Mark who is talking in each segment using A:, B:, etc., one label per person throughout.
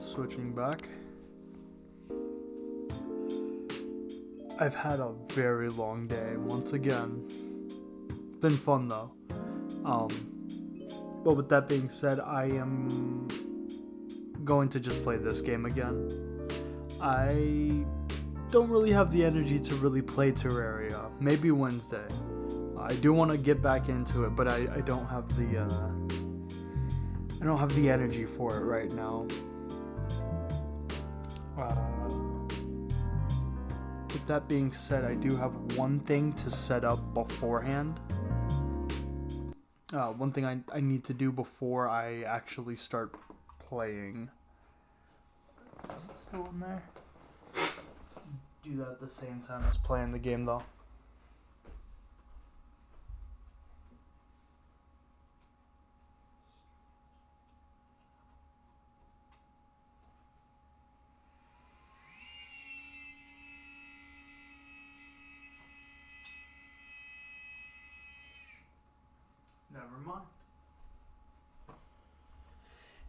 A: Switching back. I've had a very long day once again. It's been fun though. But with that being said, I am going to just play this game again. I don't really have the energy to really play Terraria. Maybe Wednesday. I do want to get back into it, but I don't have the energy for it right now. With that being said, I do have one thing to set up beforehand. One thing I need to do before I actually start playing. Is it still in there? Do that at the same time as playing the game though.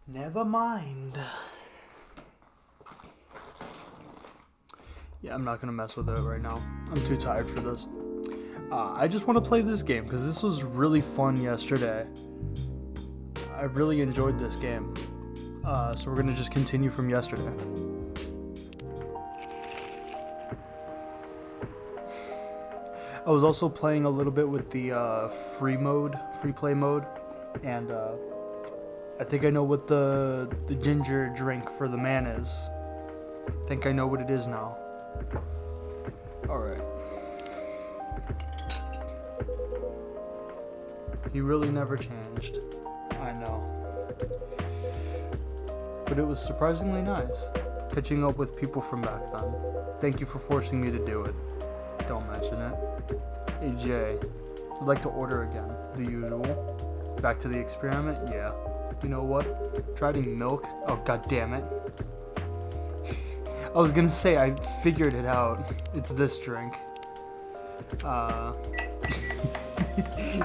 A: Never mind. Yeah, I'm not gonna mess with it right now. I'm too tired for this. I just want to play this game because this was really fun yesterday. I really enjoyed this game. So we're gonna just continue from yesterday. I was also playing a little bit with the free play mode, and I think I know what the ginger drink for the man is. I think I know what it is now. Alright. He really never changed. I know. But it was surprisingly nice, catching up with people from back then. Thank you for forcing me to do it. Don't mention it. Hey Jay, would like to order again. The usual. Back to the experiment? Yeah. You know what? Try adding milk? Oh, god damn it. I was gonna say, I figured it out. It's this drink.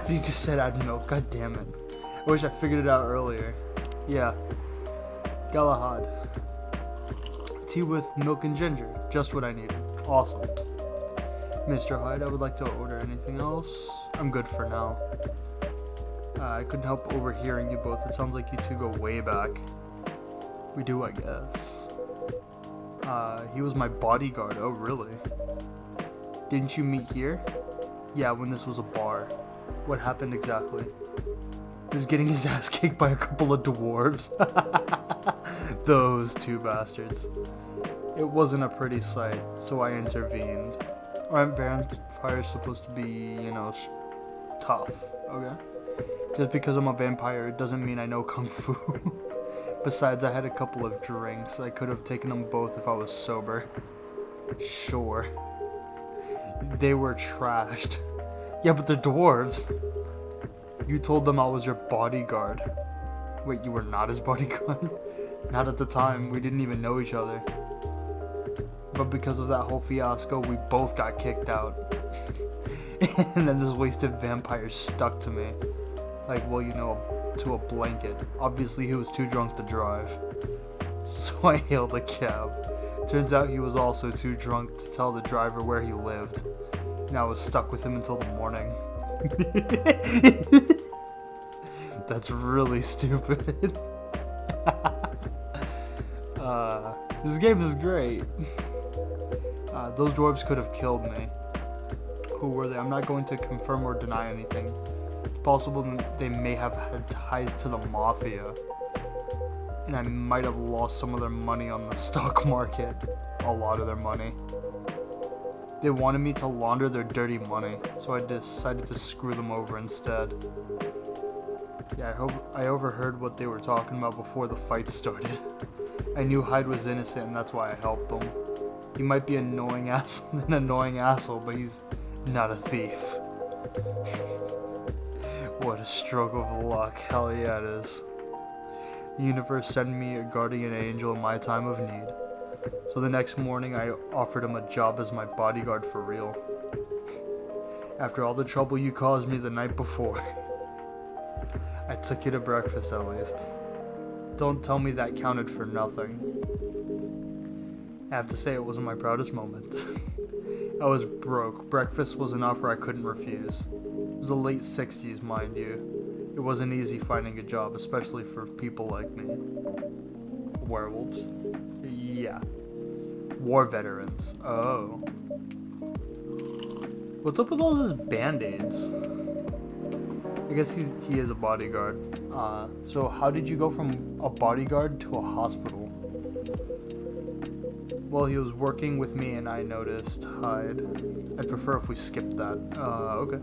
A: He just said add milk. God damn it. I wish I figured it out earlier. Yeah. Galahad. Tea with milk and ginger. Just what I needed. Awesome. Mr. Hyde, I would like to order anything else. I'm good for now. I couldn't help overhearing you both. It sounds like you two go way back. We do, I guess. He was my bodyguard. Oh, really? Didn't you meet here? Yeah, when this was a bar. What happened exactly? He was getting his ass kicked by a couple of dwarves. Those two bastards. It wasn't a pretty sight, so I intervened. Aren't vampires supposed to be, tough, okay? Just because I'm a vampire doesn't mean I know Kung Fu. Besides, I had a couple of drinks. I could have taken them both if I was sober. Sure. They were trashed. Yeah, but they're dwarves. You told them I was your bodyguard. Wait, you were not his bodyguard? Not at the time. We didn't even know each other. But because of that whole fiasco, we both got kicked out. And then this wasted vampire stuck to me. To a blanket. Obviously, he was too drunk to drive. So I hailed a cab. Turns out he was also too drunk to tell the driver where he lived. And I was stuck with him until the morning. That's really stupid. This game is great. Those dwarves could have killed me. Who were they? I'm not going to confirm or deny anything. It's possible they may have had ties to the mafia. And I might have lost some of their money on the stock market. A lot of their money. They wanted me to launder their dirty money, so I decided to screw them over instead. Yeah, I overheard what they were talking about before the fight started. I knew Hyde was innocent, and that's why I helped him. He might be an annoying asshole, but he's not a thief. What a stroke of luck. Hell yeah, it is. The universe sent me a guardian angel in my time of need. So the next morning, I offered him a job as my bodyguard for real. After all the trouble you caused me the night before. I took you to breakfast at least. Don't tell me that counted for nothing. I have to say it wasn't my proudest moment. I was broke. Breakfast was an offer I couldn't refuse. It was the late 60s, mind you. It wasn't easy finding a job, especially for people like me. Werewolves? Yeah. War veterans. Oh. What's up with all his band-aids? I guess he is a bodyguard. So how did you go from a bodyguard to a hospital? Well, he was working with me and I noticed. Hide. I'd prefer if we skipped that. Okay.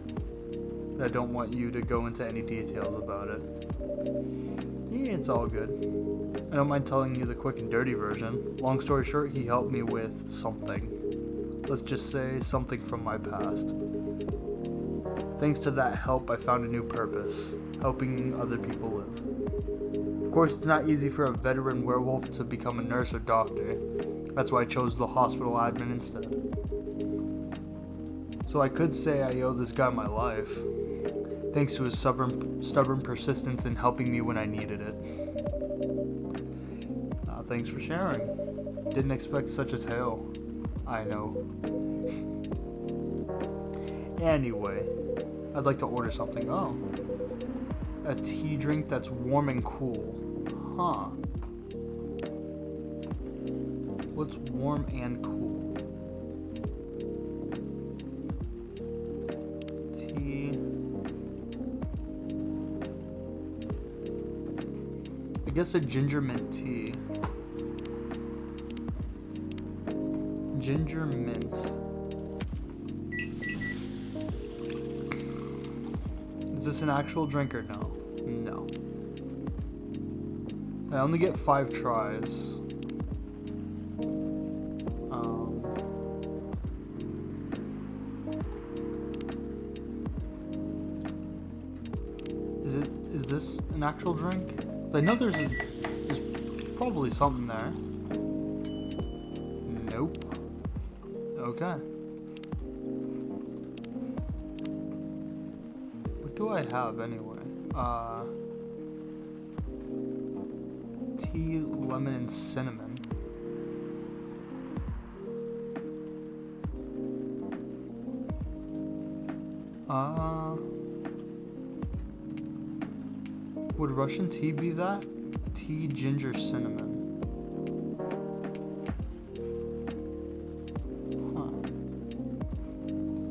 A: I don't want you to go into any details about it. Yeah, it's all good. I don't mind telling you the quick and dirty version. Long story short, he helped me with something. Let's just say something from my past. Thanks to that help, I found a new purpose. Helping other people live. Of course, it's not easy for a veteran werewolf to become a nurse or doctor. That's why I chose the hospital admin instead. So I could say I owe this guy my life. Thanks to his stubborn persistence in helping me when I needed it. Thanks for sharing. Didn't expect such a tale. I know. Anyway, I'd like to order something. Oh. A tea drink that's warm and cool. Huh. What's warm and cool? Tea. I guess a ginger mint tea. Ginger mint. Is this an actual drink or no? No. I only get 5 tries. Is this an actual drink? I know there's probably something there. Nope. Okay. What do I have anyway? Tea, lemon, and cinnamon. Would Russian tea be that? Tea, ginger, cinnamon.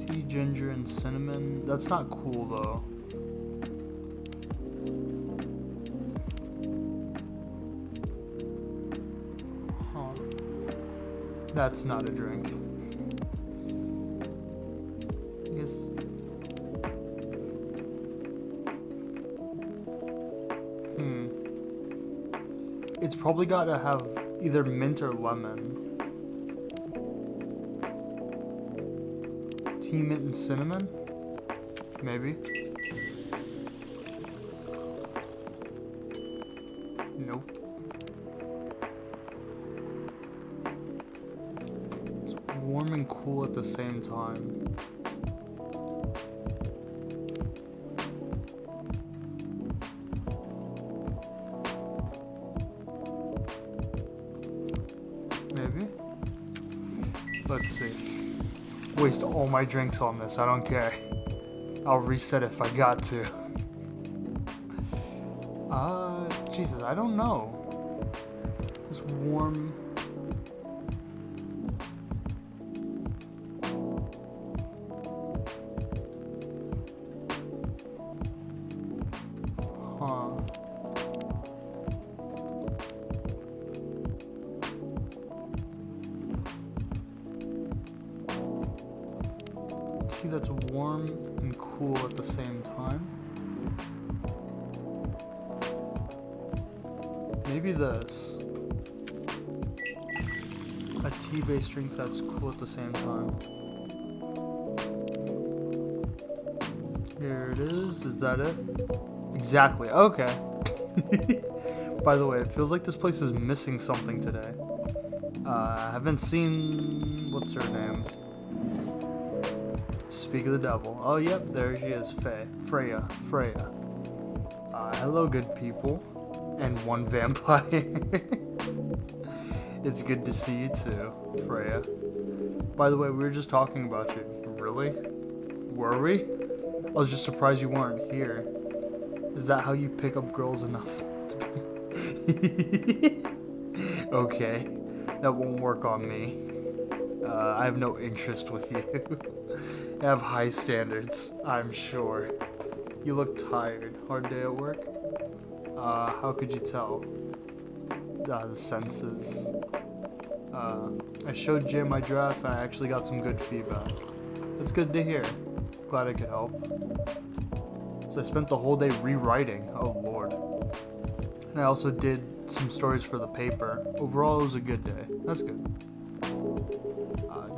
A: Tea, ginger, and cinnamon. That's not cool though. That's not a drink. I guess. It's probably gotta have either mint or lemon. Tea, mint, and cinnamon? Maybe. Nope. It's warm and cool at the same time. Maybe? Let's see. Waste all my drinks on this, I don't care. I'll reset if I got to. Jesus, I don't know. It's warm. Huh. Tea that's warm and cool at the same time. Maybe this. A tea-based drink that's cool at the same time. Here it is. Is that it? Exactly. Okay. By the way, it feels like this place is missing something today. I haven't seen... What's her name? Speak of the devil. Oh, yep. There she is. Freya. Hello, good people. and one vampire. It's good to see you too, Freya. By the way, we were just talking about you. Really? Were we? I was just surprised you weren't here. Is that how you pick up girls enough to be... Okay, that won't work on me. I have no interest with you. I have high standards, I'm sure. You look tired. Hard day at work? How could you tell? The senses. I showed Jim my draft and I actually got some good feedback. That's good to hear. Glad I could help. So I spent the whole day rewriting. Oh lord. And I also did some stories for the paper. Overall, it was a good day. That's good.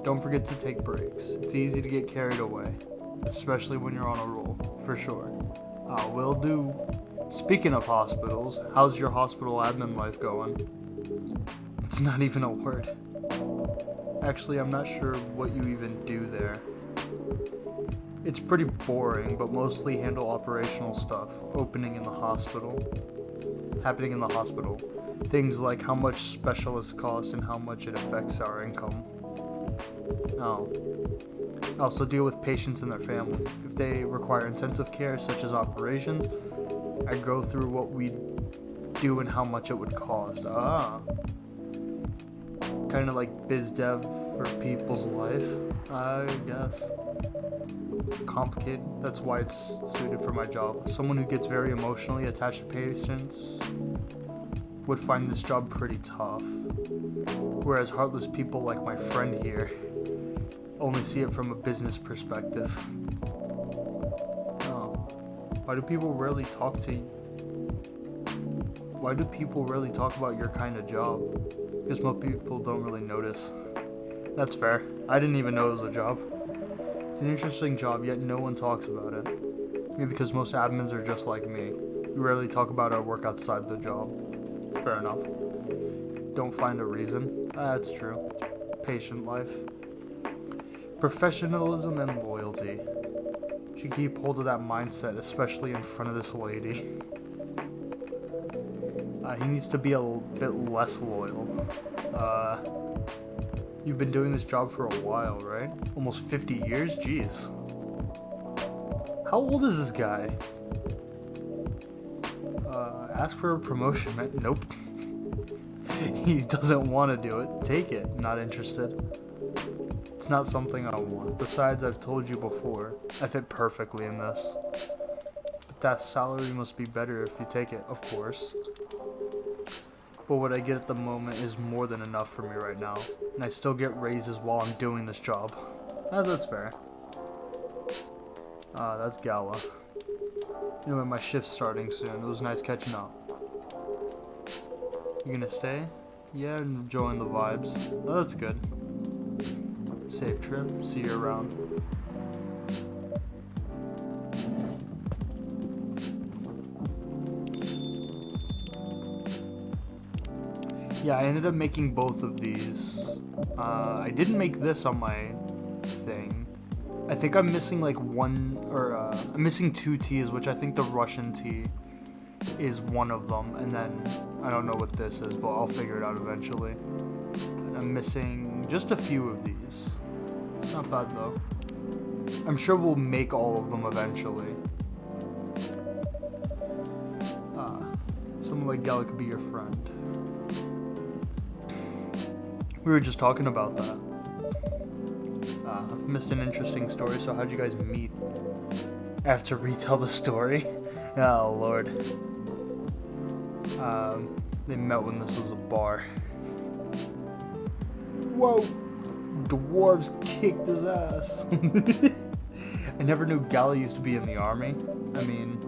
A: Don't forget to take breaks. It's easy to get carried away, especially when you're on a roll, for sure. Will do. Speaking of hospitals, how's your hospital admin life going? It's not even a word. Actually, I'm not sure what you even do there. It's pretty boring, but mostly handle operational stuff, happening in the hospital. Things like how much specialists cost and how much it affects our income. I also deal with patients and their family. If they require intensive care, such as operations, I go through what we do and how much it would cost. Kind of like biz dev for people's life, I guess. Complicated. That's why it's suited for my job. Someone who gets very emotionally attached to patients would find this job pretty tough. Whereas heartless people like my friend here only see it from a business perspective. Why do people rarely talk about your kind of job? Because most people don't really notice. That's fair. I didn't even know it was a job. It's an interesting job, yet no one talks about it. Maybe because most admins are just like me. We rarely talk about our work outside the job. Fair enough. Don't find a reason. That's true. Patient life. Professionalism and loyalty. Should keep hold of that mindset, especially in front of this lady. He needs to be a bit less loyal. You've been doing this job for a while, right? Almost 50 years? Jeez. How old is this guy? Ask for a promotion, man. Nope. He doesn't want to do it. Take it. Not interested. It's not something I want. Besides, I've told you before, I fit perfectly in this. But that salary must be better if you take it, of course. But what I get at the moment is more than enough for me right now. And I still get raises while I'm doing this job. That's fair. That's Gala. Anyway, my shift's starting soon. It was nice catching up. You gonna stay? Yeah, enjoying the vibes. Oh, that's good. Safe trip. See you around. Yeah, I ended up making both of these. I didn't make this on my thing. I think I'm missing like I'm missing 2 T's, which I think the Russian T is one of them, and then I don't know what this is, but I'll figure it out eventually. And I'm missing just a few of these. It's not bad though. I'm sure we'll make all of them eventually. Someone like Gala could be your friend. We were just talking about that. Missed an interesting story, so how'd you guys meet? I have to retell the story? Oh, Lord. They met when this was a bar. Whoa! Dwarves kicked his ass. I never knew Gala used to be in the army. I mean,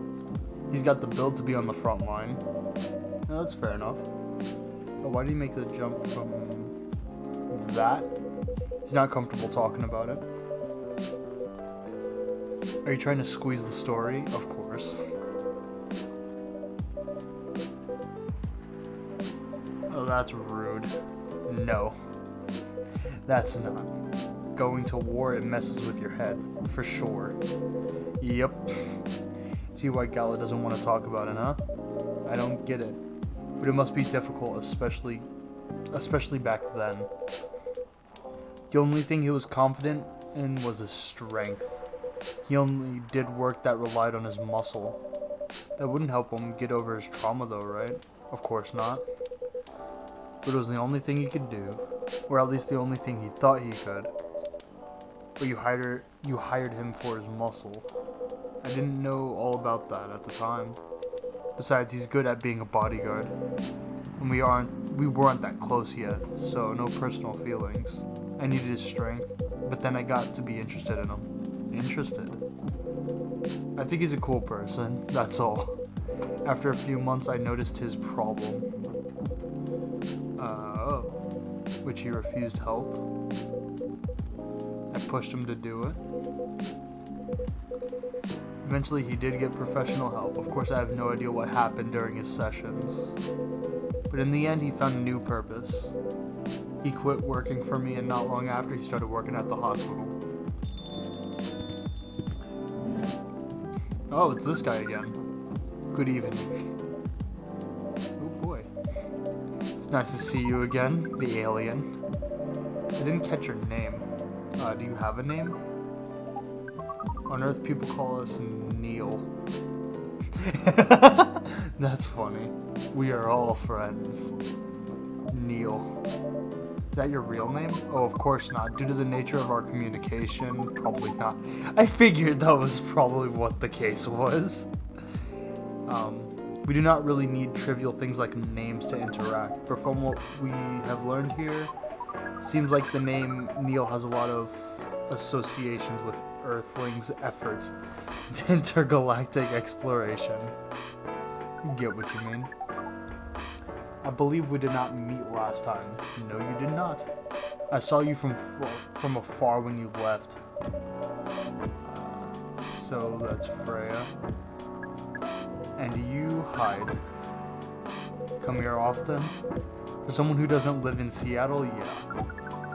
A: he's got the build to be on the front line. No, that's fair enough. But why did he make the jump from that? He's not comfortable talking about it. Are you trying to squeeze the story? Of course. Oh, that's rude. No. That's not. Going to war, it messes with your head. For sure. Yep. See why Gala doesn't want to talk about it, huh? I don't get it. but it must be difficult, especially back then. The only thing he was confident in was his strength. He only did work that relied on his muscle. That wouldn't help him get over his trauma though, right? Of course not. But it was the only thing he could do, or at least the only thing he thought he could. But you hired him for his muscle. I didn't know all about that at the time. Besides, he's good at being a bodyguard. And we weren't that close yet, so no personal feelings. I needed his strength, but then I got to be interested in him. Interested? I think he's a cool person, that's all. After a few months, I noticed his problem. Which he refused help. I pushed him to do it. Eventually, he did get professional help. Of course, I have no idea what happened during his sessions. But in the end, he found a new purpose. He quit working for me, and not long after, he started working at the hospital. Oh, it's this guy again. Good evening. Oh boy. It's nice to see you again, the alien. I didn't catch your name. Do you have a name? On Earth, people call us Neil. That's funny. We are all friends. Neil. Is that your real name? Oh, of course not. Due to the nature of our communication, probably not. I figured that was probably what the case was. We do not really need trivial things like names to interact, but from what we have learned here, seems like the name Neil has a lot of associations with Earthlings' efforts to intergalactic exploration. Get what you mean? I believe we did not meet last time. No, you did not. I saw you from afar when you left. So that's Freya. And you hide. Come here often? For someone who doesn't live in Seattle, yeah.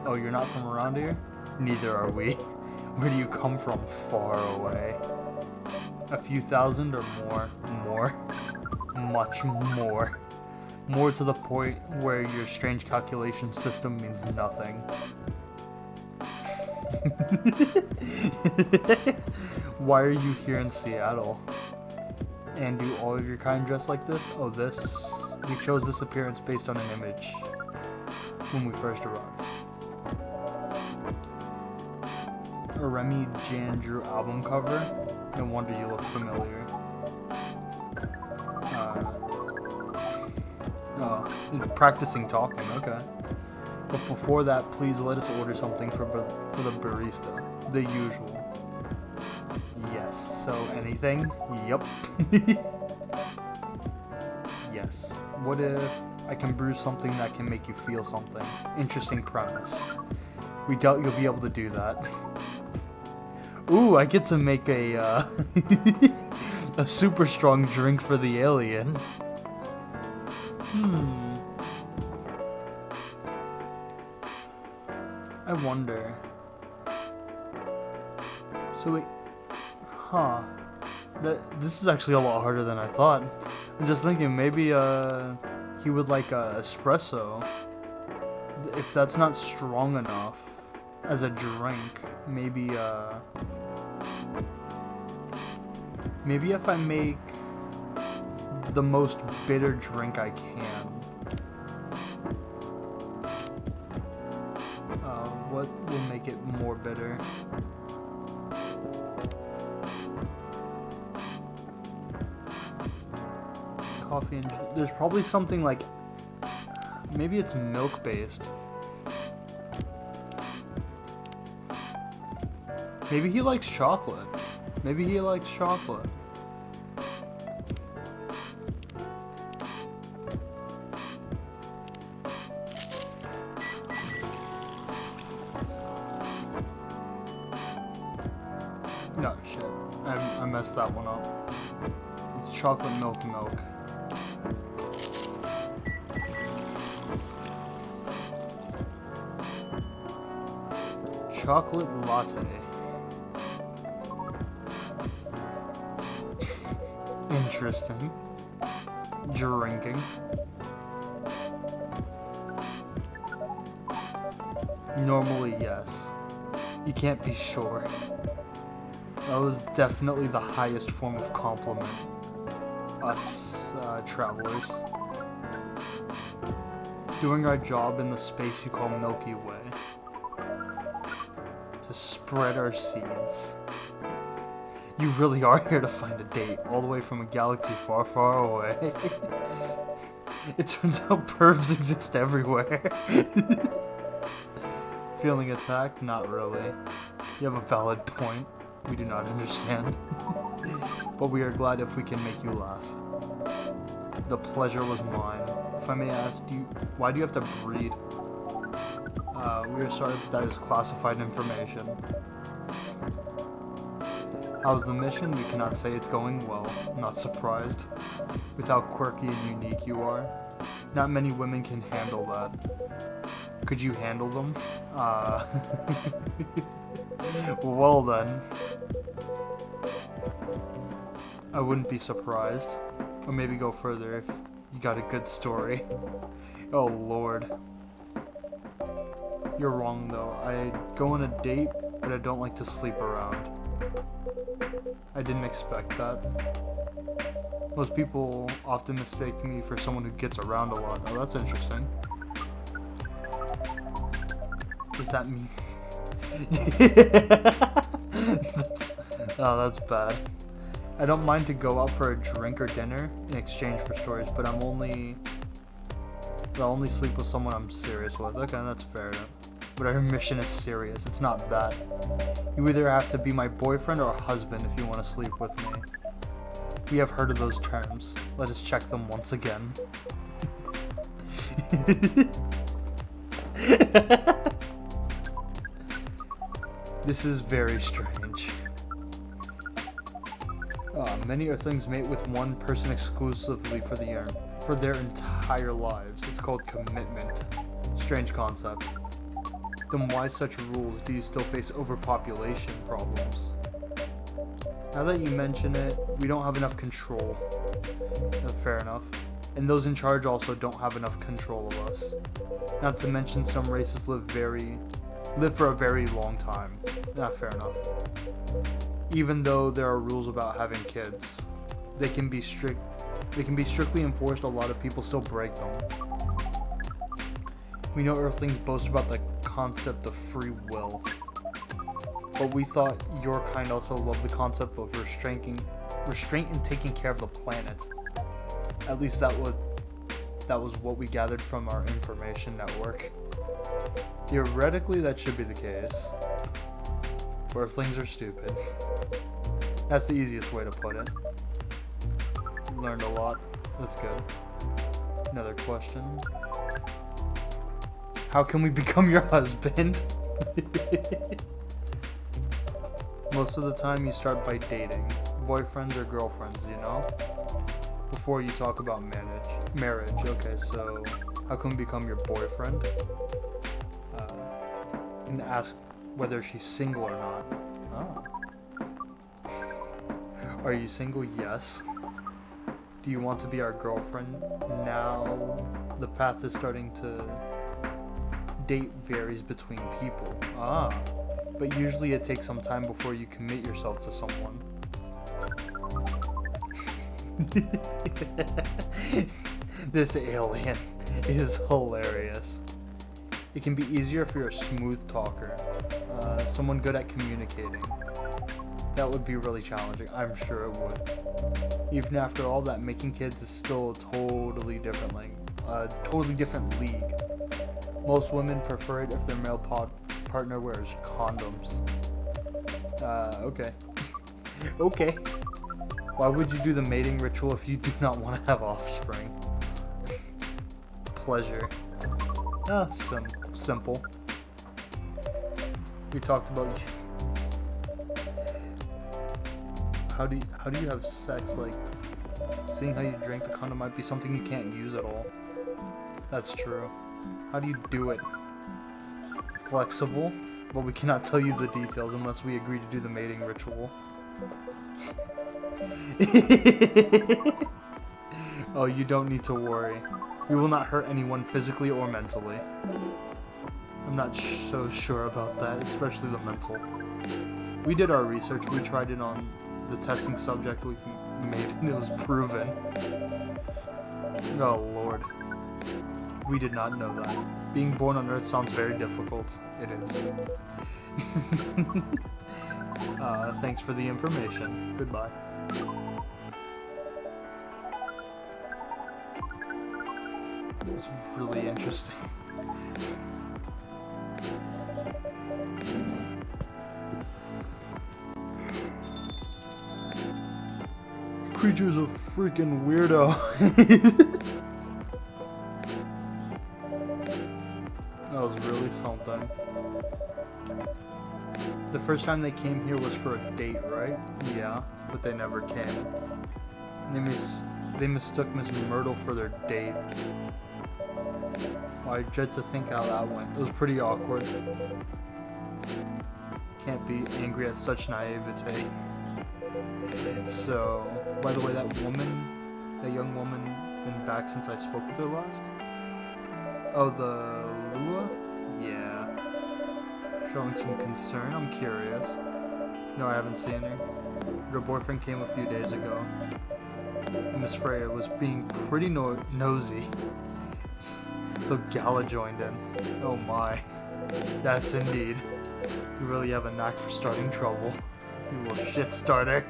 A: Oh, you're not from around here? Neither are we. Where do you come from? Far away. A few thousand or more? More. Much more. More to the point where your strange calculation system means nothing. Why are you here in Seattle? And do all of your kind dress like this? Oh, this? We chose this appearance based on an image when we first arrived. A Remy Jandreau album cover? No wonder you look familiar. Practicing talking, okay. But before that, please let us order something for the barista. The usual. Yes, so anything? Yup. Yes. What if I can brew something that can make you feel something? Interesting premise. We doubt you'll be able to do that. Ooh, I get to make a a super strong drink for the alien. I wonder. So wait, this is actually a lot harder than I thought. I'm just thinking maybe he would like a espresso. If that's not strong enough as a drink, maybe if I make the most bitter drink I can. What will make it more bitter? Coffee and there's probably something like, maybe it's milk based. Maybe he likes chocolate. Maybe he likes chocolate. No, shit. I messed that one up. It's chocolate milk. Chocolate latte. Interesting. Drinking. Normally, yes. You can't be sure. That was definitely the highest form of compliment. Us, travelers. Doing our job in the space you call Milky Way. To spread our seeds. You really are here to find a date, all the way from a galaxy far, far away. It turns out pervs exist everywhere. Feeling attacked? Not really. You have a valid point. We do not understand. But we are glad if we can make you laugh. The pleasure was mine. If I may ask, why do you have to breed? We are sorry that is classified information. How's the mission? We cannot say it's going well. Not surprised. With how quirky and unique you are. Not many women can handle that. Could you handle them? Well then. I wouldn't be surprised. Or maybe go further if you got a good story. Oh lord. You're wrong though. I go on a date, but I don't like to sleep around. I didn't expect that. Most people often mistake me for someone who gets around a lot. Oh, that's interesting. Does that mean... that's bad. I don't mind to go out for a drink or dinner in exchange for stories, but I'll only sleep with someone I'm serious with. Okay, that's fair. But our mission is serious. It's not that. You either have to be my boyfriend or husband if you want to sleep with me. We have heard of those terms. Let us check them once again. This is very strange. Many are things made with one person exclusively for their entire lives. It's called commitment. Strange concept. Then why such rules? Do you still face overpopulation problems? Now that you mention it, we don't have enough control. Fair enough. And those in charge also don't have enough control of us. Not to mention some races live for a very long time. Fair enough. Even though there are rules about having kids, they can be strictly enforced. A lot of people still break them. We know Earthlings boast about the concept of free will, but we thought your kind also loved the concept of restraint and taking care of the planet. At least that was what we gathered from our information network. Theoretically, that should be the case. Earthlings are stupid. That's the easiest way to put it. Learned a lot. That's good. Another question. How can we become your husband? Most of the time you start by dating. Boyfriends or girlfriends, you know? Before you talk about marriage. Okay, so how can we become your boyfriend? And ask whether she's single or not. Oh. Are you single? Yes. Do you want to be our girlfriend? Now the path is starting to... Date varies between people. But usually it takes some time before you commit yourself to someone. This alien is hilarious. It can be easier if you're a smooth talker. Someone good at communicating. That would be really challenging. I'm sure it would. Even after all that, making kids is still a totally different league. Most women prefer it if their male partner wears condoms. Okay. Okay. Why would you do the mating ritual if you do not want to have offspring? Pleasure. Simple. We talked about how do you have sex? Like, seeing how you drink the condom might be something you can't use at all. That's true. How do you do it? Flexible? But we cannot tell you the details unless we agree to do the mating ritual. Oh, you don't need to worry. We will not hurt anyone physically or mentally. I'm not so sure about that, especially the mental. We did our research. We tried it on the testing subject we made, and it was proven. Oh, Lord. We did not know that. Being born on Earth sounds very difficult. It is. Thanks for the information. Goodbye. It's really interesting. Creature's a freaking weirdo. That was really something. The first time they came here was for a date, right? Yeah, but they never came. They mistook Miss Myrtle for their date. Well, I dread to think how that went. It was pretty awkward. Can't be angry at such naivete. So, by the way, that young woman, been back since I spoke with her last? Oh, the Lua? Yeah. Showing some concern, I'm curious. No, I haven't seen her. Her boyfriend came a few days ago. Miss Freya was being pretty nosy. So Gala joined in. Oh my. That's indeed. You really have a knack for starting trouble. You little shit starter.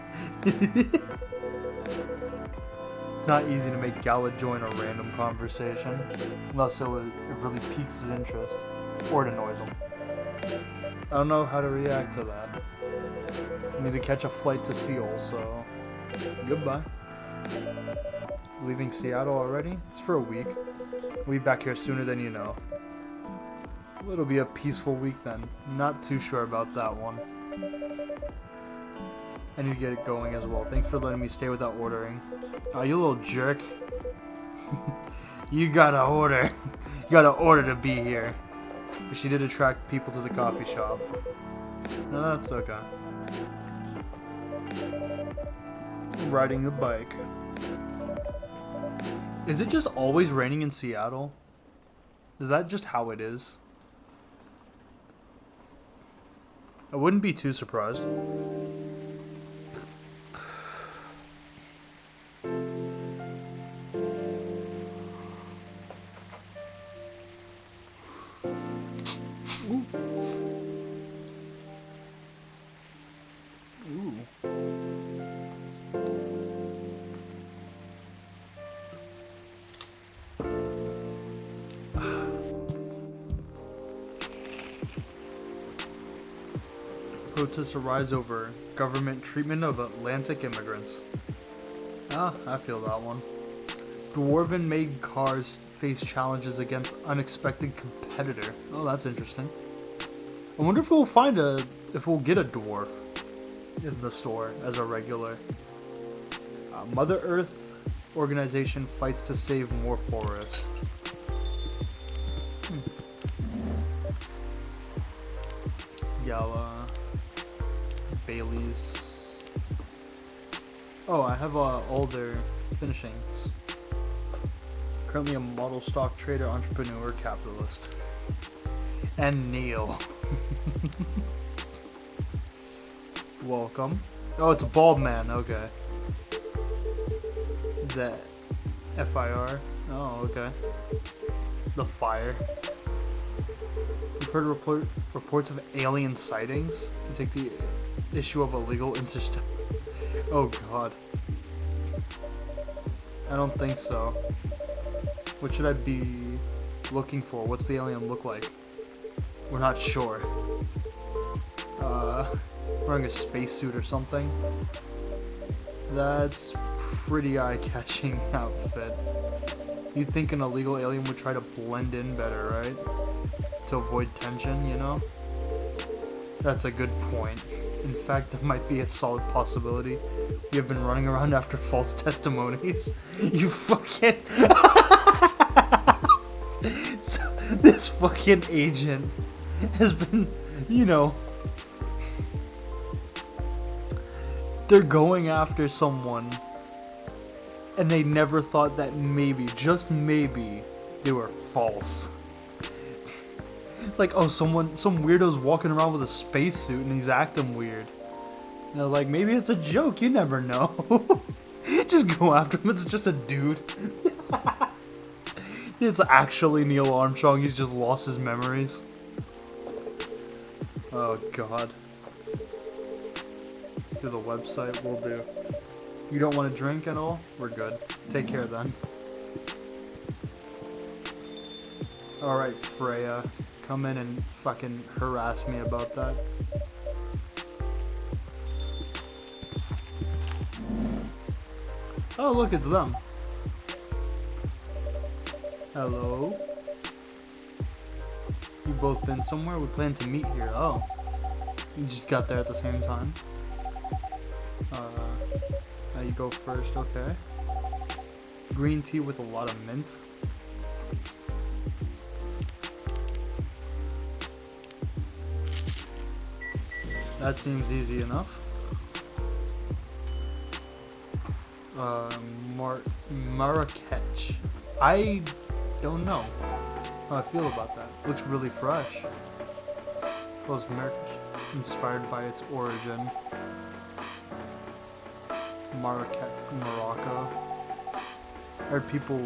A: It's not easy to make Gala join a random conversation, unless it really piques his interest, or it annoys him. I don't know how to react to that. I need to catch a flight to Seoul, so goodbye. Leaving Seattle already? It's for a week. We'll be back here sooner than you know. Well, it'll be a peaceful week then. Not too sure about that one. I need to get it going as well. Thanks for letting me stay without ordering. Oh, you little jerk. You gotta order. You gotta order to be here. But she did attract people to the coffee shop. No, that's okay. Riding the bike. Is it just always raining in Seattle? Is that just how it is? I wouldn't be too surprised. Protests arise over government treatment of Atlantic immigrants. Ah, I feel that one. Dwarven-made cars face challenges against unexpected competitor. Oh, that's interesting. I wonder if we'll get a dwarf in the store as a regular. Mother Earth organization fights to save more forests. Gala. Bailey's. Oh, I have all their finishings. Currently a model stock trader, entrepreneur, capitalist. And Neil. Welcome. Oh, it's a bald man, okay. The FIR. Oh, okay. The fire. We've heard reports of alien sightings to take the issue of illegal interstellar. Oh god. I don't think so. What should I be looking for? What's the alien look like? We're not sure. Wearing a spacesuit or something. That's pretty eye-catching outfit. You'd think an illegal alien would try to blend in better, right? To avoid tension, you know? That's a good point. In fact, that might be a solid possibility. We have been running around after false testimonies. You fucking... So, this fucking agent has been, you know... They're going after someone, and they never thought that maybe, just maybe, they were false. Like, oh, some weirdo's walking around with a spacesuit and he's acting weird. And they're like, maybe it's a joke, you never know. Just go after him, it's just a dude. It's actually Neil Armstrong, he's just lost his memories. Oh god. Do the website, will do. You don't want to drink at all? We're good. Take care then. Alright, Freya. Come in and fucking harass me about that. Oh, look, it's them. Hello? You both been somewhere? We plan to meet here. Oh. You just got there at the same time. Now you go first, okay. Green tea with a lot of mint. That seems easy enough. Marrakech. I don't know how I feel about that. Looks really fresh. Close Marrakech, inspired by its origin. Marrakech, Morocco. I heard people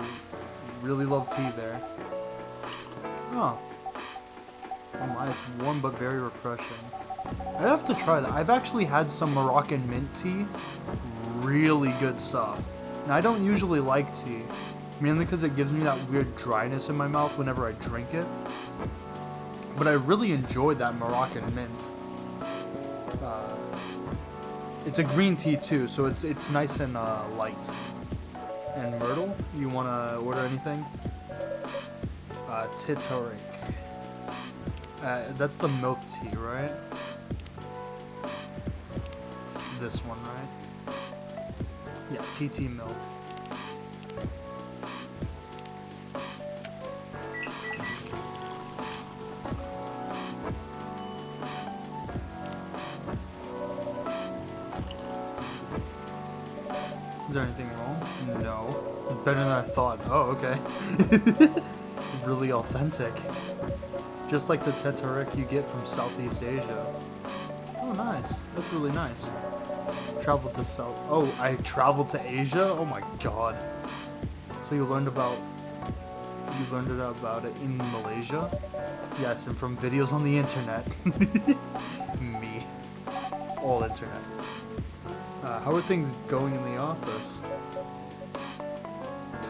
A: really love tea there. Oh. Oh my, it's warm but very refreshing. I have to try that. I've actually had some Moroccan mint tea. Really good stuff. And I don't usually like tea, mainly because it gives me that weird dryness in my mouth whenever I drink it. But I really enjoyed that Moroccan mint. It's a green tea too, so it's nice and light. And Myrtle, you want to order anything? Titarik. That's the milk tea, right? This one, right? Yeah, TT milk. Is there anything wrong? No. It's better than I thought. Oh, okay. Really authentic. Just like the Tetarik you get from Southeast Asia. Oh, nice. That's really nice. Traveled to South... Oh, I traveled to Asia? Oh my god. So you learned about it in Malaysia? Yes, and from videos on the internet. Me. All internet. How are things going in the office?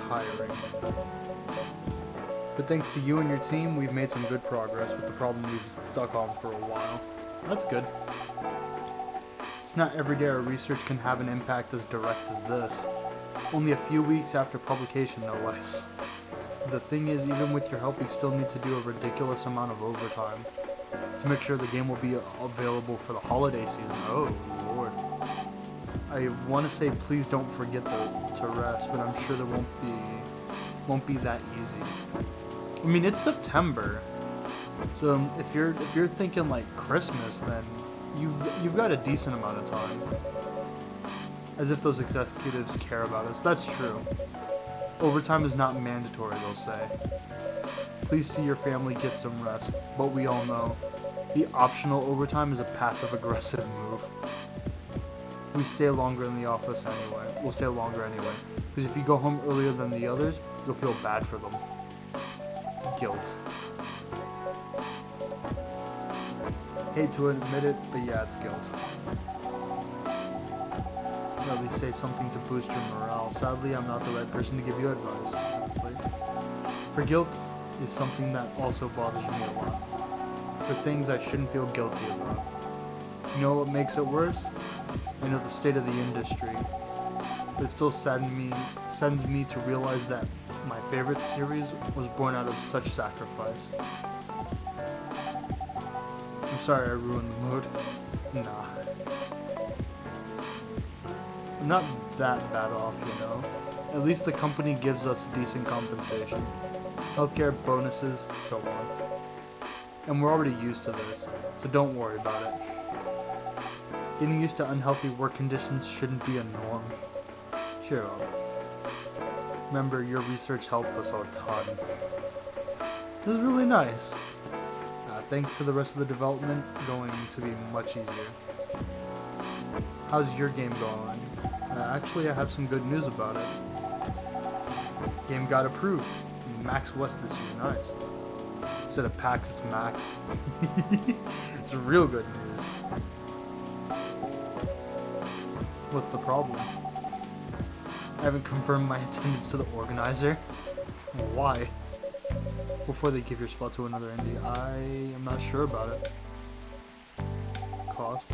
A: Tiring. But thanks to you and your team, we've made some good progress with the problem we've stuck on for a while. That's good. It's not every day our research can have an impact as direct as this. Only a few weeks after publication, no less. The thing is, even with your help, we still need to do a ridiculous amount of overtime to make sure the game will be available for the holiday season. Oh, Lord. I want to say please don't forget to rest, but I'm sure there won't be that easy. I mean, it's September, so if you're thinking like Christmas, then you've got a decent amount of time. As if those executives care about us. That's true. Overtime is not mandatory, they'll say. Please see your family get some rest, but we all know the optional overtime is a passive-aggressive move. We stay longer in the office anyway. We'll stay longer anyway. Because if you go home earlier than the others, you'll feel bad for them. Guilt. Hate to admit it, but yeah, it's guilt. At least say something to boost your morale. Sadly, I'm not the right person to give you advice. Sadly. For guilt is something that also bothers me a lot. For things I shouldn't feel guilty about. You know what makes it worse? I know the state of the industry. But it still saddens me to realize that my favorite series was born out of such sacrifice. I'm sorry I ruined the mood. Nah. I'm not that bad off, you know. At least the company gives us decent compensation. Healthcare, bonuses, so on. And we're already used to this, so don't worry about it. Getting used to unhealthy work conditions shouldn't be a norm. Cheer up. Remember, your research helped us a ton. This is really nice. thanks to the rest of the development, going to be much easier. How's your game going? Actually, I have some good news about it. Game got approved. Max West this year, nice. Instead of PAX, it's Max. It's real good news. What's the problem? I haven't confirmed my attendance to the organizer. Why? Before they give your spot to another indie, I am not sure about it. Cost?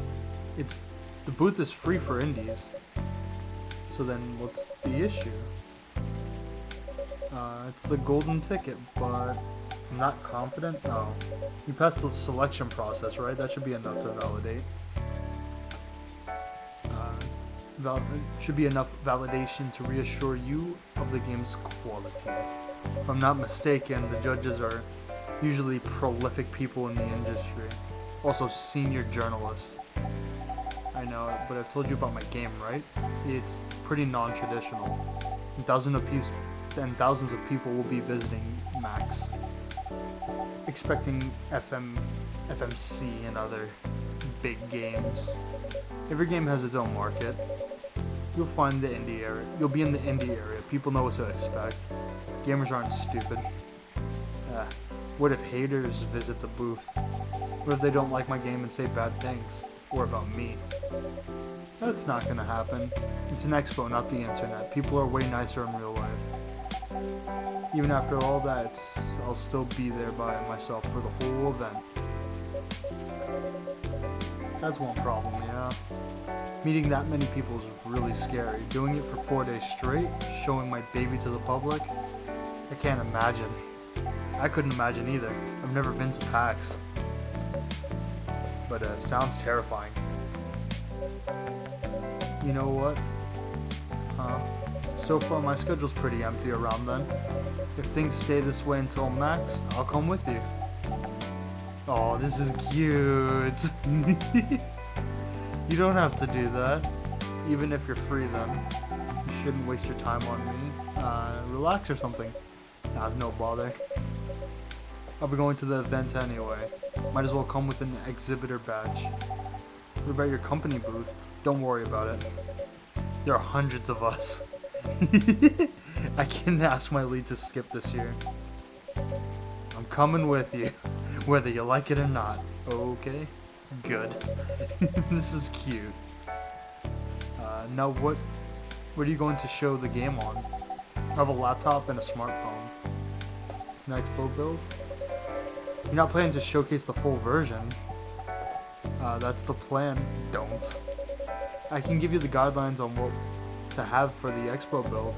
A: The booth is free for indies. So then what's the issue? It's the golden ticket, but I'm not confident. Oh, you passed the selection process, right? That should be enough to validate. Should be enough validation to reassure you of the game's quality. If I'm not mistaken, the judges are usually prolific people in the industry, also senior journalists. I know, but I've told you about my game, right? It's pretty non-traditional. Thousands of people will be visiting Max, expecting FMC and other big games. Every game has its own market. You'll find the indie area. You'll be in the indie area. People know what to expect. Gamers aren't stupid. What if haters visit the booth? What if they don't like my game and say bad things? Or about me? That's not gonna happen. It's an expo, not the internet. People are way nicer in real life. Even after all that, I'll still be there by myself for the whole event. That's one problem, yeah. Meeting that many people is really scary. Doing it for 4 days straight, showing my baby to the public, I can't imagine. I couldn't imagine either. I've never been to PAX. But it sounds terrifying. You know what? So far my schedule's pretty empty around then. If things stay this way until Max, I'll come with you. Oh, this is cute. You don't have to do that. Even if you're free then. You shouldn't waste your time on me. Relax or something. Nah, it's no bother. I'll be going to the event anyway. Might as well come with an exhibitor badge. What about your company booth? Don't worry about it. There are hundreds of us. I can ask my lead to skip this year. I'm coming with you, whether you like it or not. Okay? Good. This is cute. Now what are you going to show the game on? I have a laptop and a smartphone. An Expo build? You're not planning to showcase the full version. That's the plan. Don't. I can give you the guidelines on what to have for the Expo build.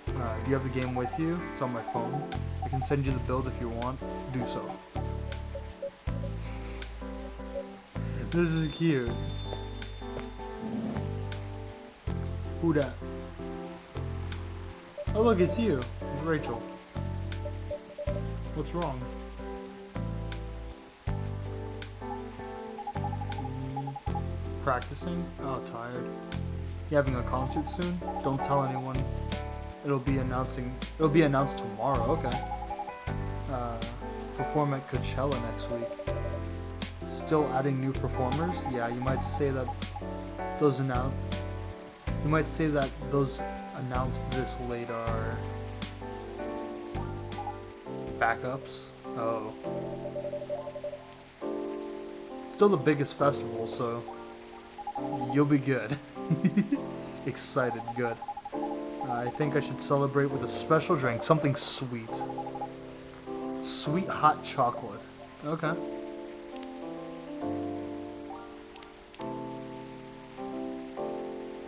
A: Do you have the game with you? It's on my phone. I can send you the build if you want. Do so. This is cute. Who dat? Oh look, it's you. It's Rachel. What's wrong? Practicing? Oh, tired. You having a concert soon? Don't tell anyone. It'll be announced tomorrow. Okay. Perform at Coachella next week. Still adding new performers? Yeah, you might say that those announced this late are backups. Oh. It's still the biggest festival, so you'll be good. Excited, good. I think I should celebrate with a special drink, something sweet. Sweet hot chocolate. Okay.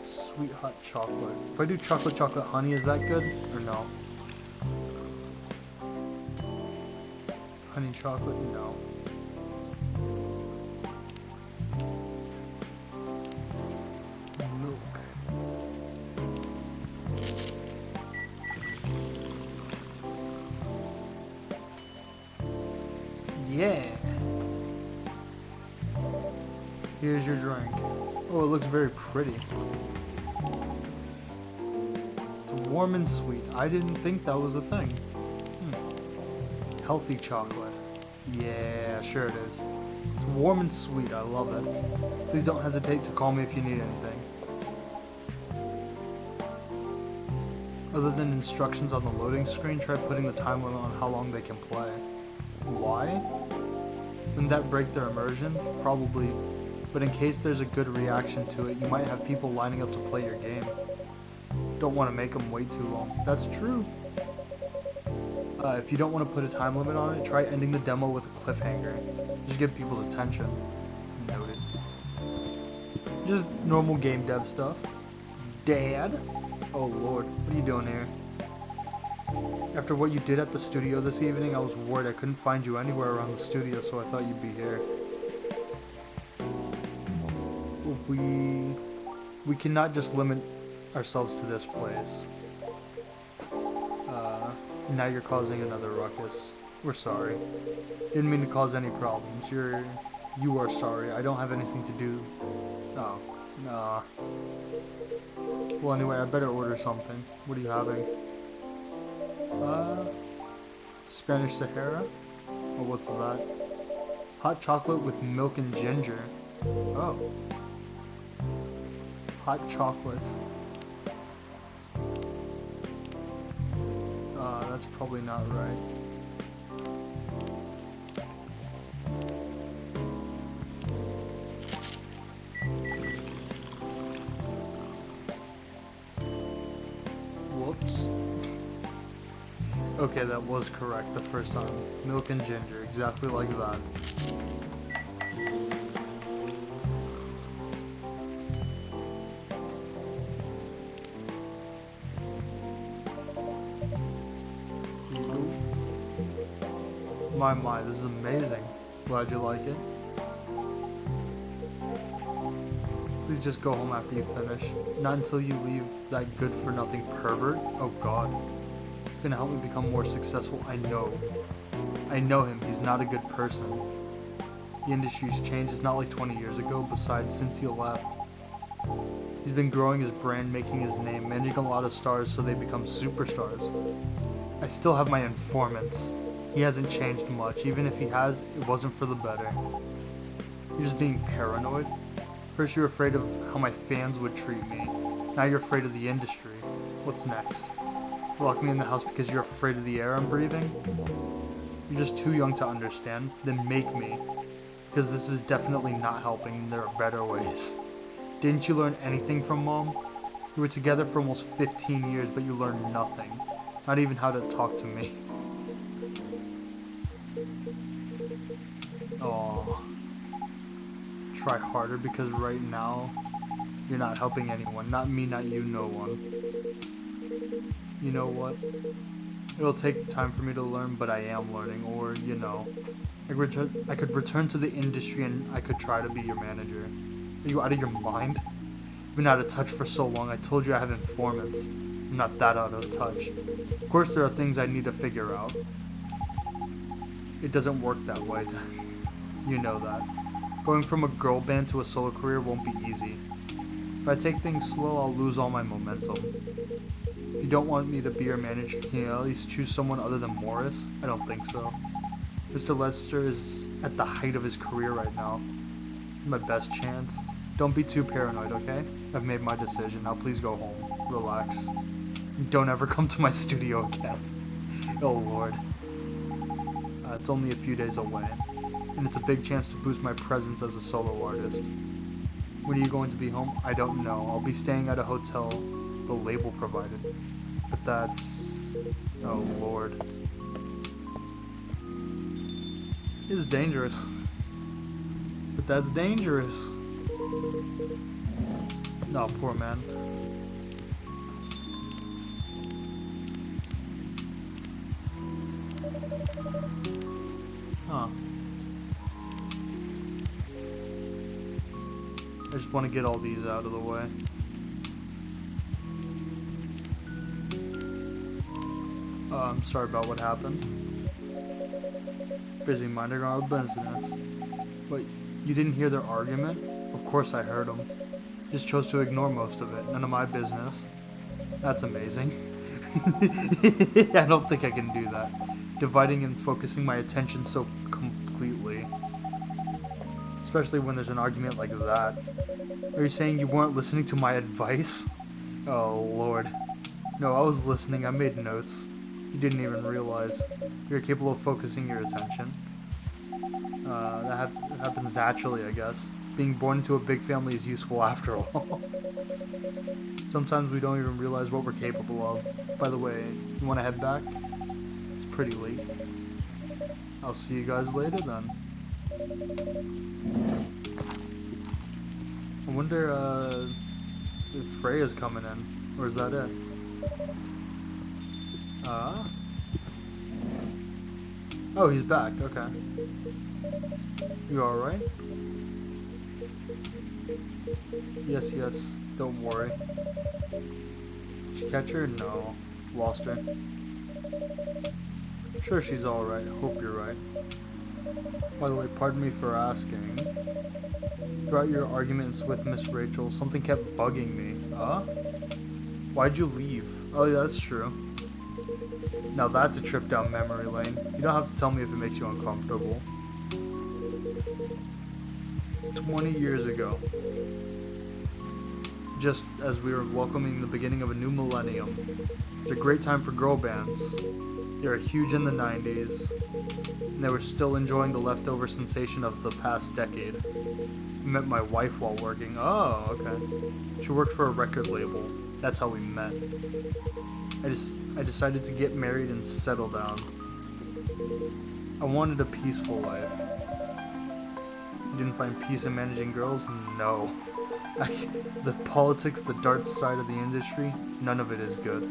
A: Sweet hot chocolate. If I do chocolate honey, is that good or no? Honey chocolate, no. Yeah. Here's your drink. Oh, it looks very pretty. It's warm and sweet. I didn't think that was a thing. Healthy chocolate. Yeah, sure it is. It's warm and sweet, I love it. Please don't hesitate to call me if you need anything. Other than instructions on the loading screen, try putting the time limit on how long they can play. Why? Wouldn't that break their immersion? Probably. But in case there's a good reaction to it, you might have people lining up to play your game. Don't want to make them wait too long. That's true. If you don't want to put a time limit on it, try ending the demo with a cliffhanger. Just get people's attention. Noted. Just normal game dev stuff. Dad? Oh lord, what are you doing here? After what you did at the studio this evening, I was worried I couldn't find you anywhere around the studio, so I thought you'd be here. We cannot just limit ourselves to this place. Now you're causing another ruckus. We're sorry. Didn't mean to cause any problems. You are sorry. I don't have anything to do. Oh, nah. Well, anyway, I better order something. What are you having? Spanish Sahara? Oh, what's that? Hot chocolate with milk and ginger. Oh. Hot chocolate. That's probably not right. Whoops. Okay, that was correct the first time. Milk and ginger, exactly like that. My, this is amazing. Glad you like it. Please just go home after you finish. Not until you leave that good-for-nothing pervert. Oh god. He's gonna help me become more successful, I know. I know him, he's not a good person. The industry's changed, it's not like 20 years ago, besides since he left. He's been growing his brand, making his name, managing a lot of stars so they become superstars. I still have my informants. He hasn't changed much. Even if he has, it wasn't for the better. You're just being paranoid. First you're afraid of how my fans would treat me. Now you're afraid of the industry. What's next? Lock me in the house because you're afraid of the air I'm breathing? You're just too young to understand. Then make me. Because this is definitely not helping. There are better ways. Didn't you learn anything from Mom? You were together for almost 15 years, but you learned nothing. Not even how to talk to me. Oh, try harder because right now you're not helping anyone. Not me, not you, no one. You know what? It'll take time for me to learn, but I am learning. Or, you know, I could return to the industry and I could try to be your manager. Are you out of your mind? You've been out of touch for so long. I told you I have informants. I'm not that out of touch. Of course there are things I need to figure out. It doesn't work that way. You know that. Going from a girl band to a solo career won't be easy. If I take things slow, I'll lose all my momentum. If you don't want me to be your manager, can you at least choose someone other than Morris? I don't think so. Mr. Lester is at the height of his career right now. My best chance. Don't be too paranoid, okay? I've made my decision. Now please go home. Relax. Don't ever come to my studio again. Oh lord. It's only a few days away. And it's a big chance to boost my presence as a solo artist. When are you going to be home? I don't know. I'll be staying at a hotel the label provided. But that's... oh lord. It's dangerous. But that's dangerous. No, poor man. Huh. I just want to get all these out of the way. I'm sorry about what happened. Busy minding our own business. Wait, you didn't hear their argument? Of course I heard them. Just chose to ignore most of it. None of my business. That's amazing. I don't think I can do that. Dividing and focusing my attention so completely. Especially when there's an argument like that. Are you saying you weren't listening to my advice? Oh, Lord. No, I was listening. I made notes. You didn't even realize. You're capable of focusing your attention. That happens naturally, I guess. Being born into a big family is useful after all. Sometimes we don't even realize what we're capable of. By the way, you want to head back? It's pretty late. I'll see you guys later then. I wonder if Freya's coming in, or is that it? Oh, he's back, okay. You alright? Yes, don't worry. Did you catch her? No. Lost her. Sure she's alright, hope you're right. By the way, pardon me for asking. Throughout your arguments with Miss Rachel, something kept bugging me. Why'd you leave? Oh yeah, that's true. Now that's a trip down memory lane. You don't have to tell me if it makes you uncomfortable. 20 years ago, just as we were welcoming the beginning of a new millennium, it's a great time for girl bands. They were huge in the 90s, and they were still enjoying the leftover sensation of the past decade. I met my wife while working. Oh, okay. She worked for a record label. That's how we met. I decided to get married and settle down. I wanted a peaceful life. You didn't find peace in managing girls? No. The politics, the dark side of the industry, none of it is good.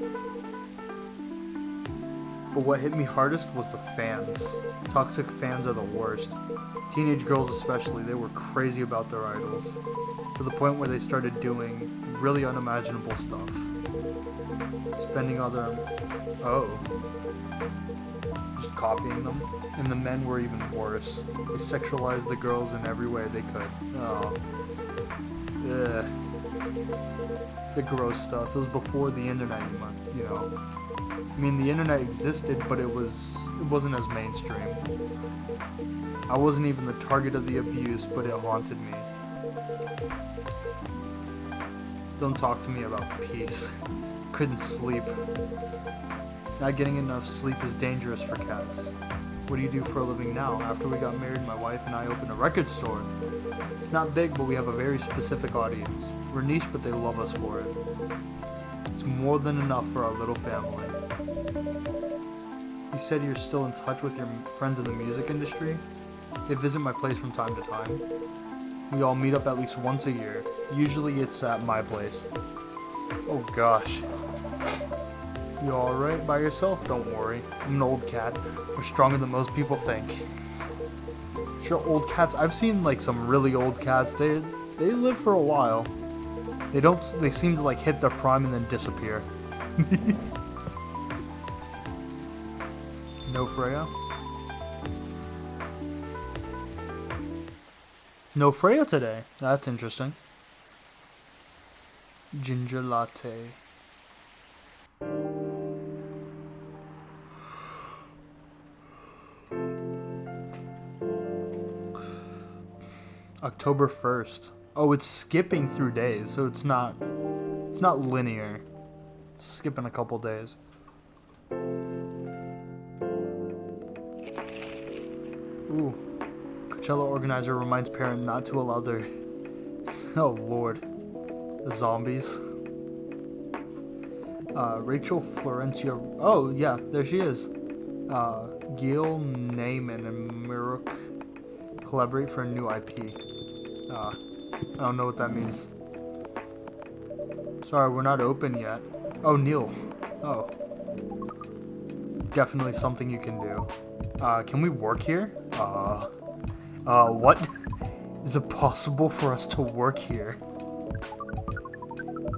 A: But what hit me hardest was the fans. Toxic fans are the worst. Teenage girls especially, they were crazy about their idols. To the point where they started doing really unimaginable stuff. Spending all their... just copying them. And the men were even worse. They sexualized the girls in every way they could. Ugh. The gross stuff. It was before the internet, you know. I mean, the internet existed, but it wasn't as mainstream. I wasn't even the target of the abuse, but it haunted me. Don't talk to me about peace. Couldn't sleep. Not getting enough sleep is dangerous for cats. What do you do for a living now? After we got married, my wife and I opened a record store. It's not big, but we have a very specific audience. We're niche, but they love us for it. It's more than enough for our little family. You said you're still in touch with your friends in the music industry? They visit my place from time to time. We all meet up at least once a year. Usually it's at my place. Oh gosh. You alright by yourself? Don't worry. I'm an old cat. We're stronger than most people think. Sure, old cats. I've seen like some really old cats. They live for a while. They seem to like hit their prime and then disappear. No Freya? No Freya today. That's interesting. Ginger latte. October 1st. Oh, it's skipping through days, so it's not linear. It's skipping a couple days. Ooh. Coachella organizer reminds parent not to allow their... Oh, Lord. The zombies. Rachel Florencia... Oh, yeah, there she is. Gil Naiman and Miruk collaborate for a new IP. I don't know what that means. Sorry, we're not open yet. Oh, Neil. Oh. Definitely something you can do. Can we work here? What? Is it possible for us to work here?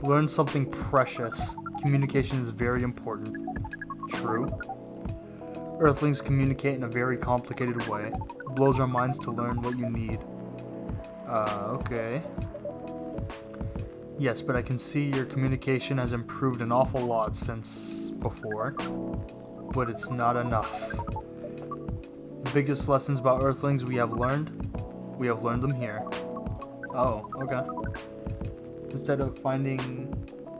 A: Learn something precious. Communication is very important. True. Earthlings communicate in a very complicated way. It blows our minds to learn what you need. Okay. Yes, but I can see your communication has improved an awful lot since before. But it's not enough. The biggest lessons about Earthlings we have learned: We have learned them here. Oh, okay. Instead of finding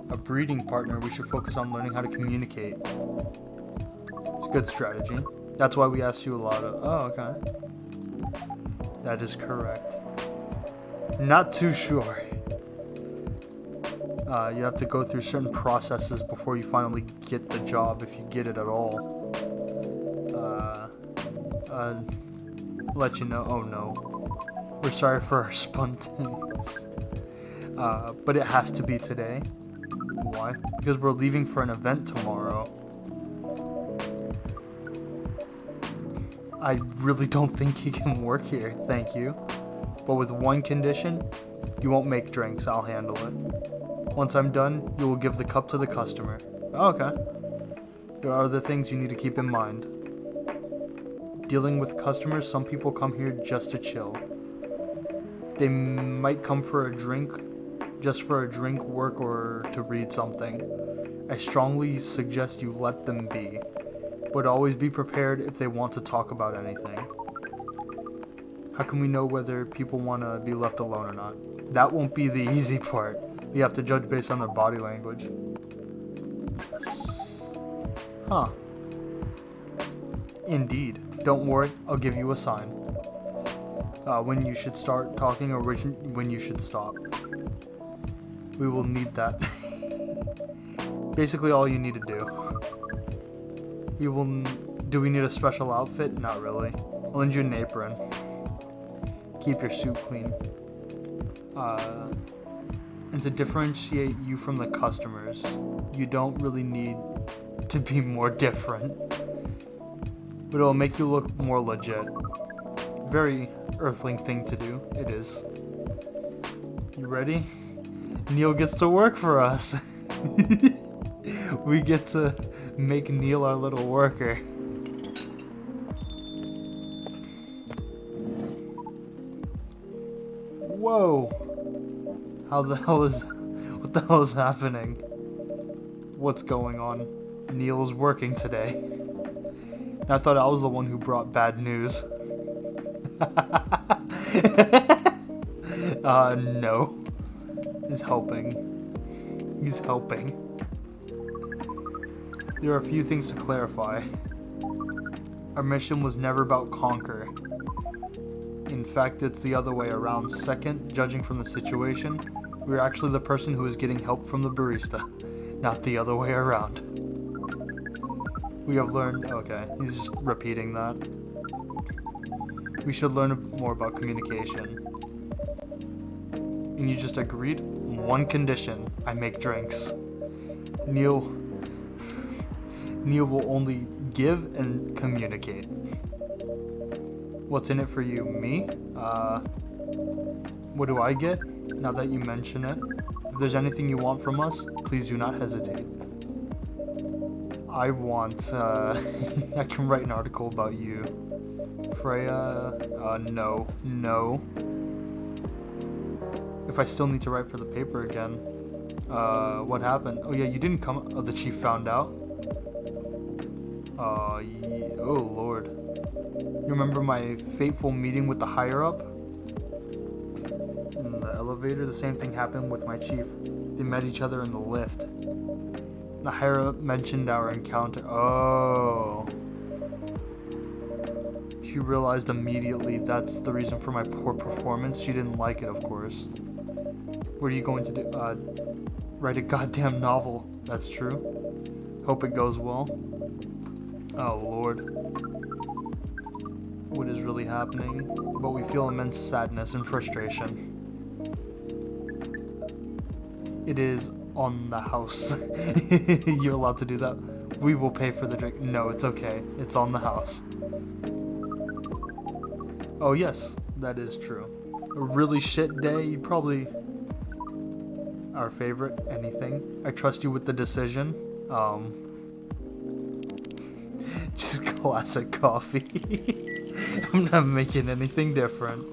A: a breeding partner, we should focus on learning how to communicate. It's a good strategy. That's why we asked you a lot of... Oh, okay. That is correct. Not too sure. You have to go through certain processes before you finally get the job, if you get it at all. Let you know. Oh no. We're sorry for our spontaneous. But it has to be today. Why? Because we're leaving for an event tomorrow. I really don't think he can work here, thank you. But with one condition, you won't make drinks, I'll handle it. Once I'm done, you will give the cup to the customer. Okay. There are other things you need to keep in mind. Dealing with customers, some people come here just to chill. They might come for a drink, just for a drink, work, or to read something. I strongly suggest you let them be, but always be prepared if they want to talk about anything. How can we know whether people want to be left alone or not? That won't be the easy part. You have to judge based on their body language. Huh. Indeed. Don't worry, I'll give you a sign. When you should start talking or when you should stop. We will need that. Basically all you need to do. Do we need a special outfit? Not really. I'll lend you an apron. Keep your suit clean. And to differentiate you from the customers, you don't really need to be more different. But it'll make you look more legit. Very Earthling thing to do. It is. You ready? Neil gets to work for us. We get to make Neil our little worker. Whoa! What the hell is happening? What's going on? Neil's working today. I thought I was the one who brought bad news. No. He's helping. He's helping. There are a few things to clarify. Our mission was never about conquer. In fact, it's the other way around. Second, judging from the situation, we're actually the person who is getting help from the barista, not the other way around. We have learned... Okay, he's just repeating that. We should learn more about communication. And you just agreed? One condition. I make drinks. Neil will only give and communicate. What's in it for you? Me? What do I get? Now that you mention it. If there's anything you want from us, please do not hesitate. I want, I can write an article about you. Freya, no. If I still need to write for the paper again. What happened? Oh yeah, you didn't come, the chief found out. Oh lord. You remember my fateful meeting with the higher-up? In the elevator, the same thing happened with my chief. They met each other in the lift. The higher-up mentioned our encounter. Oh. She realized immediately that's the reason for my poor performance. She didn't like it, of course. What are you going to do? Write a goddamn novel. That's true. Hope it goes well. Oh, Lord. What is really happening? But we feel immense sadness and frustration. It is on the house. You're allowed to do that. We will pay for the drink. No, it's okay. It's on the house. Oh yes, that is true. A really shit day, you probably... Our favorite, anything. I trust you with the decision. Just classic coffee. I'm not making anything different.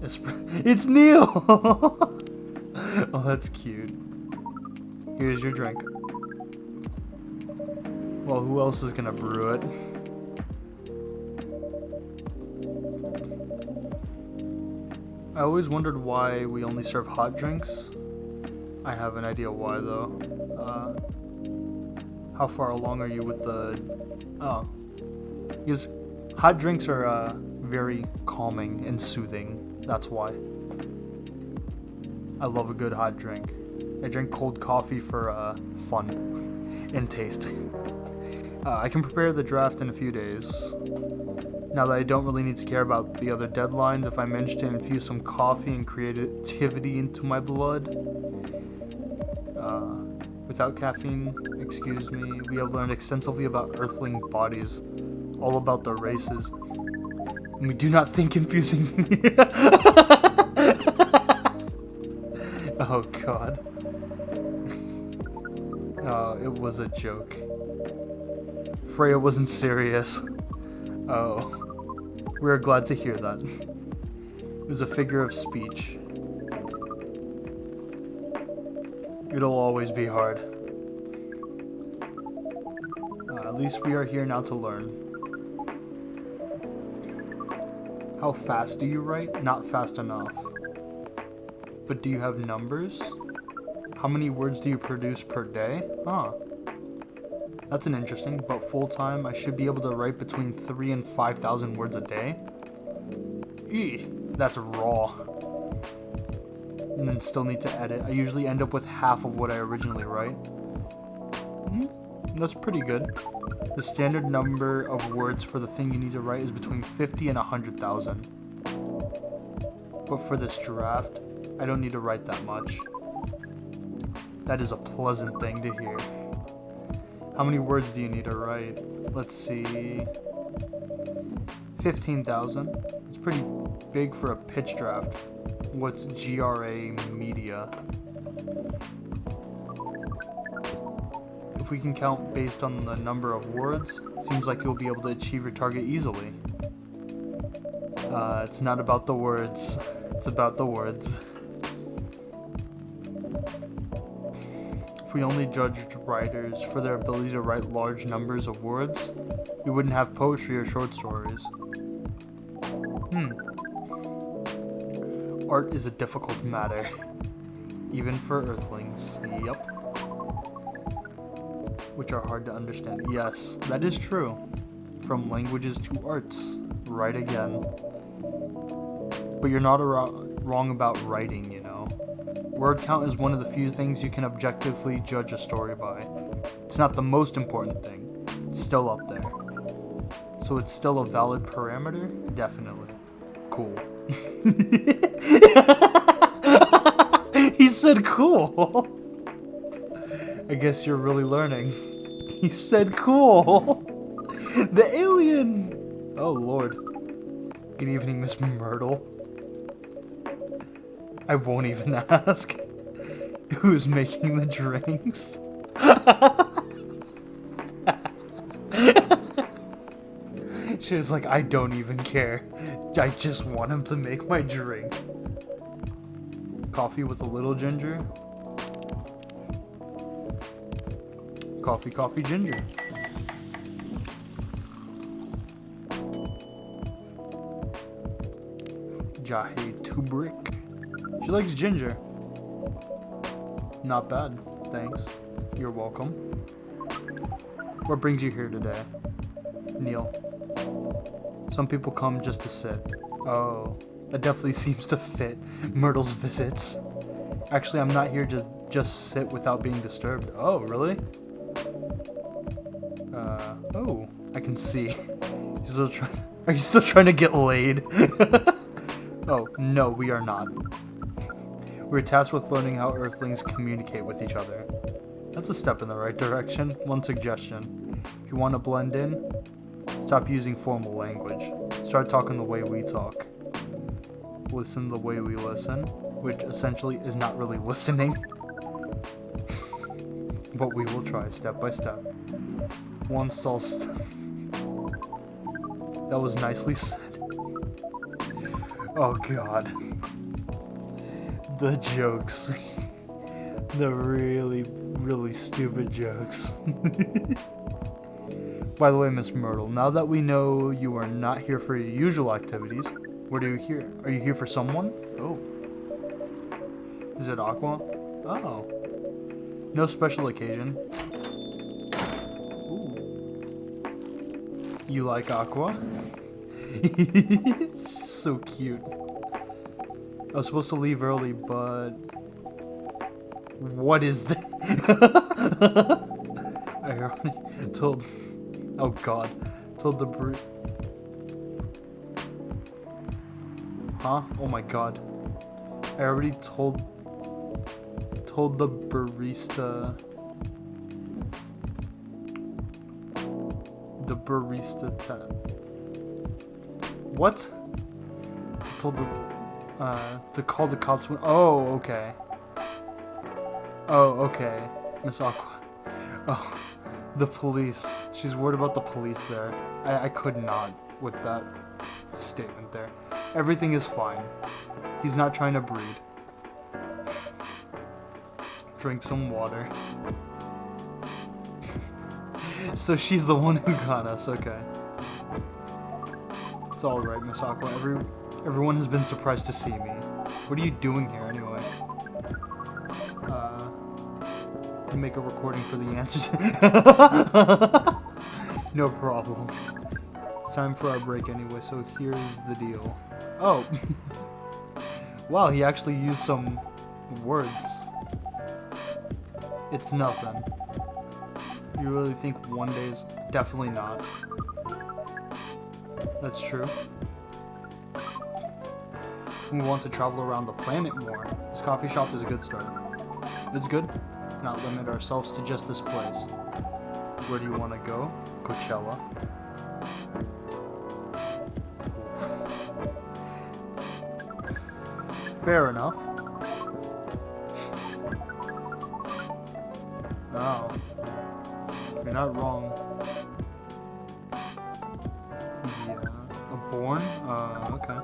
A: It's Neil! Oh, that's cute. Here's your drink. Well, who else is gonna brew it? I always wondered why we only serve hot drinks. I have an idea why though. How far along are you with the... Oh. Because hot drinks are very calming and soothing. That's why. I love a good hot drink. I drink cold coffee for fun and taste. I can prepare the draft in a few days. Now that I don't really need to care about the other deadlines, if I manage to infuse some coffee and creativity into my blood. Without caffeine, excuse me, we have learned extensively about Earthling bodies, all about the races. And we do not think infusing... Oh god. Oh, it was a joke. Freya wasn't serious. Oh. We're glad to hear that. It was a figure of speech. It'll always be hard. At least we are here now to learn. How fast do you write? Not fast enough. But do you have numbers? How many words do you produce per day? Huh. That's an interesting, but full-time I should be able to write between 3,000 and 5,000 words a day. Eeh, that's raw. And then still need to edit. I usually end up with half of what I originally write. That's pretty good. The standard number of words for the thing you need to write is between 50 and 100,000. But for this draft, I don't need to write that much. That is a pleasant thing to hear. How many words do you need to write? Let's see. 15,000. It's pretty big for a pitch draft. What's GRA media? If we can count based on the number of words, seems like you'll be able to achieve your target easily. It's not about the words. It's about the words. If we only judged writers for their ability to write large numbers of words, we wouldn't have poetry or short stories. Art is a difficult matter, even for Earthlings. Yup. Which are hard to understand. Yes, that is true. From languages to arts. Right again. But you're not wrong about writing, you know. Word count is one of the few things you can objectively judge a story by. It's not the most important thing. It's still up there. So it's still a valid parameter? Definitely. Cool. He said cool. I guess you're really learning. He said cool. The alien. Oh lord. Good evening, Miss Myrtle. I won't even ask. Who's making the drinks? She was like, I don't even care. I just want him to make my drink. Coffee with a little ginger. Coffee, coffee, ginger. Jahe Tubrick. She likes ginger. Not bad, thanks. You're welcome. What brings you here today? Neil. Some people come just to sit. Oh, that definitely seems to fit Myrtle's visits. Actually, I'm not here to just sit without being disturbed. Oh, really? Oh, I can see. Are you still trying to get laid? Oh, no, we are not. We're tasked with learning how Earthlings communicate with each other. That's a step in the right direction. One suggestion. If you want to blend in, stop using formal language. Start talking the way we talk. Listen the way we listen, which essentially is not really listening. But we will try step by step. One stall step. That was nicely said. Oh god. The jokes. The really, really stupid jokes. By the way, Miss Myrtle, now that we know you are not here for your usual activities, What are you here? Are you here for someone? Oh. Is it Aqua? Oh. No special occasion. Ooh. You like Aqua? It's so cute. I was supposed to leave early, but... What is that? I already told... Oh god. Told the brute... Huh? Oh my god. I already told the barista... The barista What? I told the... to call the cops when... Oh, okay. Oh, okay. Miss Aqua. Oh, the police. She's worried about the police there. I could not with that statement there. Everything is fine. He's not trying to breed. Drink some water. So she's the one who got us, okay. It's alright, Miss Aqua. Everyone has been surprised to see me. What are you doing here, anyway? To make a recording for the answers. No problem. It's time for our break anyway, so here's the deal. Oh! Wow, he actually used some words. It's nothing. You really think one day is... Definitely not. That's true. We want to travel around the planet more. This coffee shop is a good start. It's good. Not limit ourselves to just this place. Where do you want to go? Coachella. Fair enough. Oh. You're not wrong. Yeah. A born? Okay.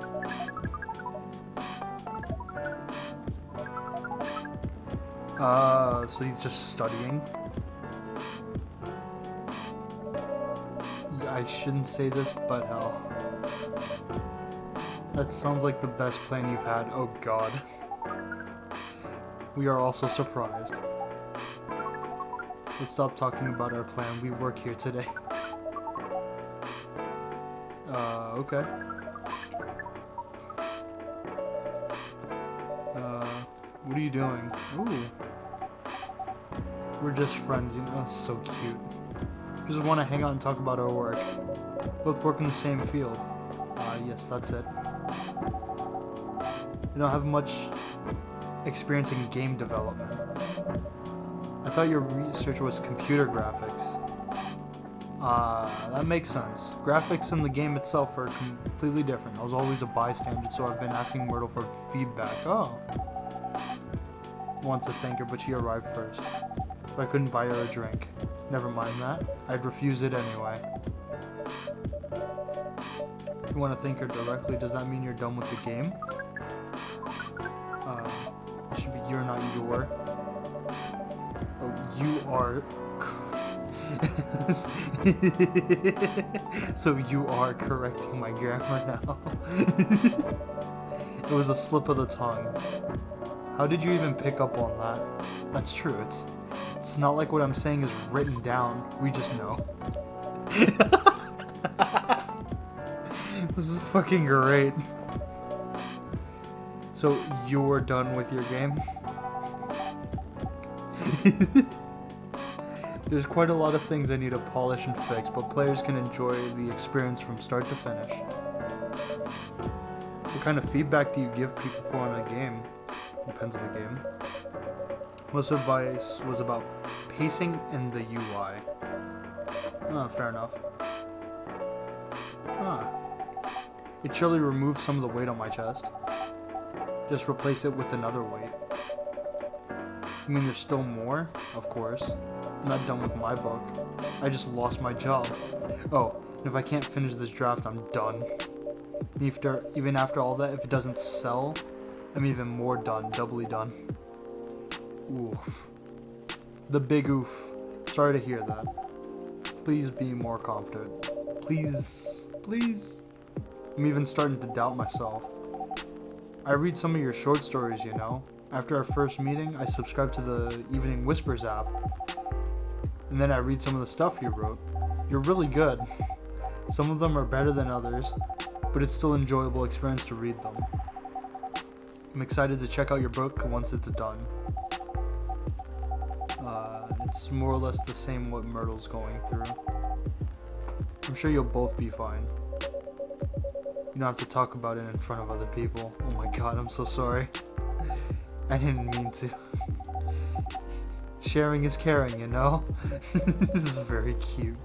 A: So he's just studying. I shouldn't say this, but hell. That sounds like the best plan you've had. Oh god. We are also surprised. Let's stop talking about our plan. We work here today. Okay. What are you doing? Ooh. We're just friends, you know? So cute. Just want to hang out and talk about our work. Both work in the same field. Yes, that's it. You don't have much experience in game development. I thought your research was computer graphics. That makes sense. Graphics in the game itself are completely different. I was always a bystander, so I've been asking Myrtle for feedback. Oh. Want to thank her, but she arrived first. So I couldn't buy her a drink. Never mind that. I'd refuse it anyway. You want to thank her directly? Does that mean you're done with the game? It should be you're, not your. Oh, you are. So you are correcting my grammar now. It was a slip of the tongue. How did you even pick up on that? That's true. It's not like what I'm saying is written down. We just know. This is fucking great. So you're done with your game? There's quite a lot of things I need to polish and fix, but players can enjoy the experience from start to finish. What kind of feedback do you give people for on a game? Depends on the game. Most advice was about pacing and the UI. Oh, fair enough. It surely removed some of the weight on my chest. Just replace it with another weight. I mean, there's still more? Of course. I'm not done with my book. I just lost my job. Oh, and if I can't finish this draft, I'm done. Even after all that, if it doesn't sell, I'm even more done, doubly done. Oof. The big oof. Sorry to hear that. Please be more confident. Please. Please. I'm even starting to doubt myself. I read some of your short stories, you know. After our first meeting, I subscribed to the Evening Whispers app. And then I read some of the stuff you wrote. You're really good. Some of them are better than others, but it's still an enjoyable experience to read them. I'm excited to check out your book once it's done. It's more or less the same what Myrtle's going through. I'm sure you'll both be fine. You don't have to talk about it in front of other people. Oh my god, I'm so sorry. I didn't mean to. Sharing is caring, you know? This is very cute.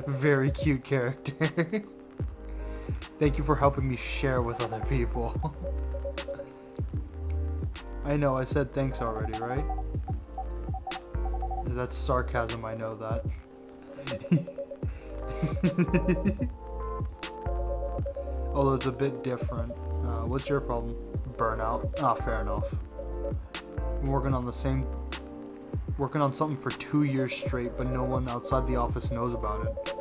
A: Very cute character. Thank you for helping me share with other people. I know, I said thanks already, right? That's sarcasm, I know that. Although it's a bit different. What's your problem? Burnout. Ah, fair enough. I'm working on something for 2 years straight, but no one outside the office knows about it.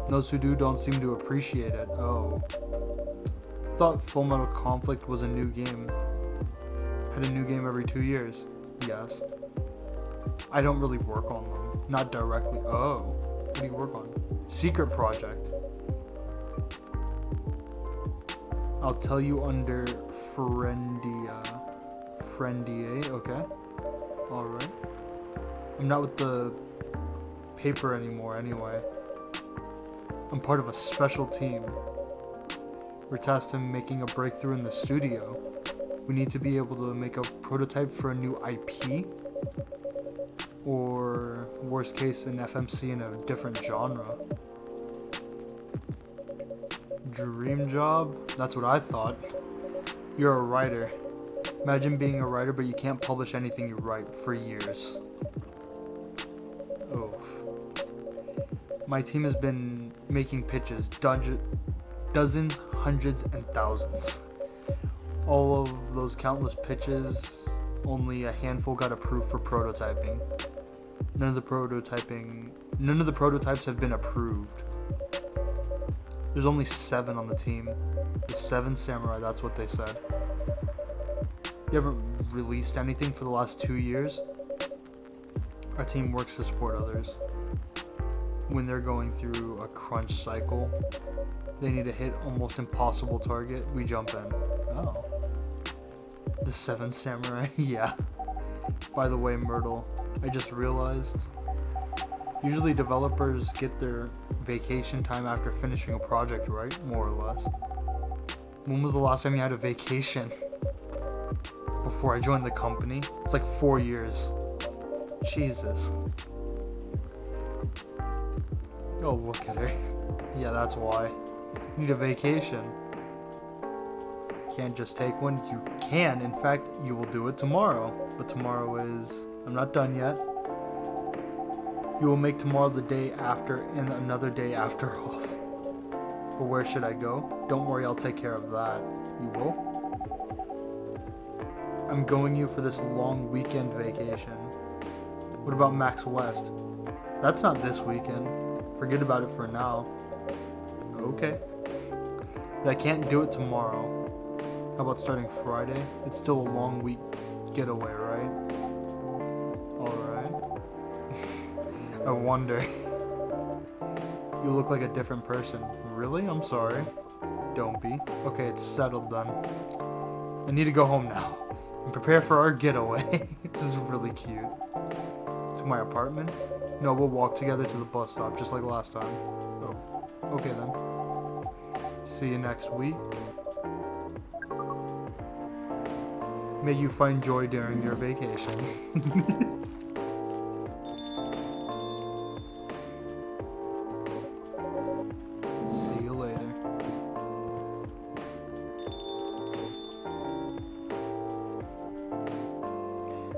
A: Those who do don't seem to appreciate it. Oh. Thought Full Metal Conflict was a new game. Had a new game every 2 years. Yes. I don't really work on them. Not directly. Oh. What do you work on? Secret project. I'll tell you under Friendia. Okay. Alright. I'm not with the paper anymore anyway. I'm part of a special team. We're tasked in making a breakthrough in the studio. We need to be able to make a prototype for a new IP. Or, worst case, an FMC in a different genre. Dream job? That's what I thought. You're a writer. Imagine being a writer, but you can't publish anything you write for years. Oof. My team has been making pitches, dozens, hundreds, and thousands. All of those countless pitches, only a handful got approved for prototyping. None of the prototypes have been approved. There's only 7 on the team. The 7 samurai, that's what they said. You haven't released anything for the last 2 years? Our team works to support others. When they're going through a crunch cycle, they need to hit almost impossible target, we jump in. Oh. The 7 samurai, yeah. By the way, Myrtle, I just realized, usually developers get their vacation time after finishing a project, right? More or less. When was the last time you had a vacation? Before I joined the company? It's like 4 years. Jesus. Oh, look at her. Yeah, that's why. You need a vacation. Can't just take one. You can. In fact, you will do it tomorrow. But tomorrow is... I'm not done yet. You will make tomorrow the day after and another day after off. But where should I go? Don't worry, I'll take care of that. You will? I'm going you for this long weekend vacation. What about Max West? That's not this weekend. Forget about it for now. Okay. But I can't do it tomorrow. How about starting Friday? It's still a long week getaway, right? Alright. I wonder. You look like a different person. Really? I'm sorry. Don't be. Okay, it's settled then. I need to go home now. And prepare for our getaway. This is really cute. To my apartment? No, we'll walk together to the bus stop, just like last time. Oh. Okay then. See you next week. May you find joy during your vacation. See you later.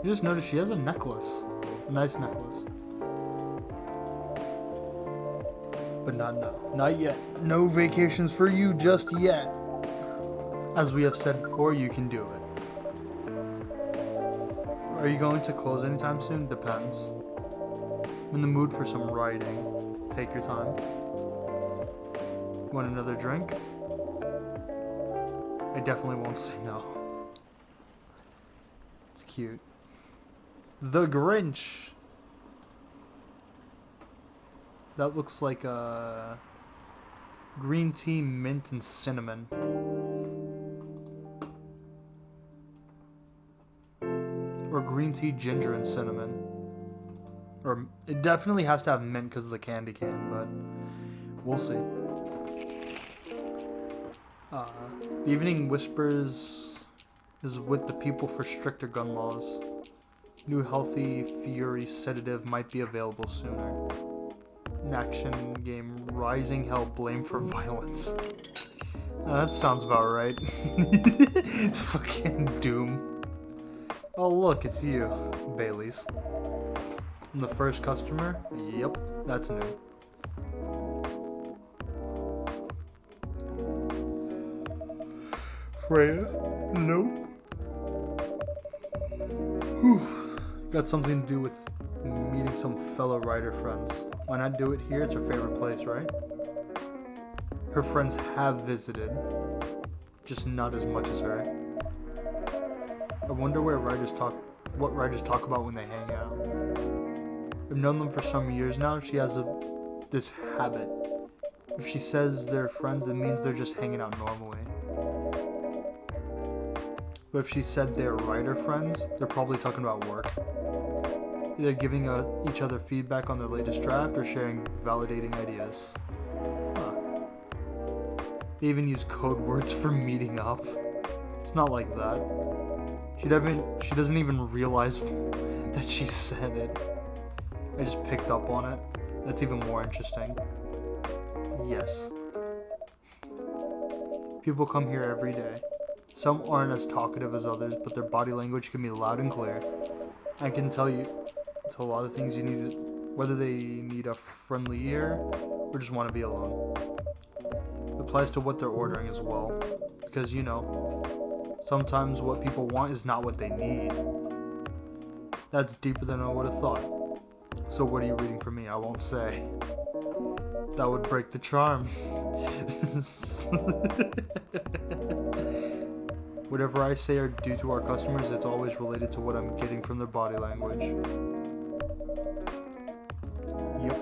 A: You just noticed she has a necklace. A nice necklace. But not now. Not yet. No vacations for you just yet. As we have said before, you can do it. Are you going to close anytime soon? Depends. I'm in the mood for some writing. Take your time. Want another drink? I definitely won't say no. It's cute. The Grinch. That looks like green tea, mint, and cinnamon. Or green tea, ginger, and cinnamon. Or it definitely has to have mint because of the candy cane, but we'll see. The Evening Whispers is with the people for stricter gun laws. New Healthy Fury sedative might be available sooner. An action game, Rising Hell, Blame for Violence. That sounds about right. It's fucking Doom. Oh look, it's you, Bailey's. I'm the first customer? Yep, that's new. Freya? Nope. Whew. Got something to do with meeting some fellow writer friends. Why not do it here? It's her favorite place, right? Her friends have visited, just not as much as her. I wonder what writers talk about when they hang out. I've known them for some years now. She has this habit. If she says they're friends, it means they're just hanging out normally. But if she said they're writer friends, they're probably talking about work. Either giving each other feedback on their latest draft or sharing validating ideas. Huh. They even use code words for meeting up. It's not like that. She doesn't even realize that she said it. I just picked up on it. That's even more interesting. Yes. People come here every day. Some aren't as talkative as others, but their body language can be loud and clear. I can tell you a lot of things you need, whether they need a friendly ear or just want to be alone. It applies to what they're ordering as well, because you know, sometimes what people want is not what they need. That's deeper than I would have thought. So what are you reading for me? I won't say. That would break the charm. Whatever I say or do to our customers, it's always related to what I'm getting from their body language. Yep.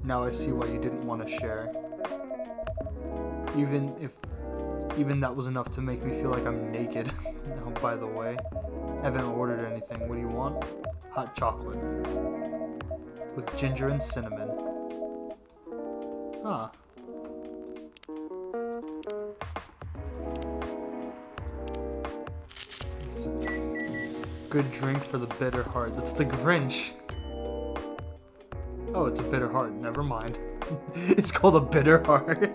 A: Now I see why you didn't want to share. Even that was enough to make me feel like I'm naked. Oh, by the way, I haven't ordered anything. What do you want? Hot chocolate. With ginger and cinnamon. Huh. It's a good drink for the bitter heart. That's the Grinch. Oh, it's a bitter heart. Never mind. It's called a bitter heart.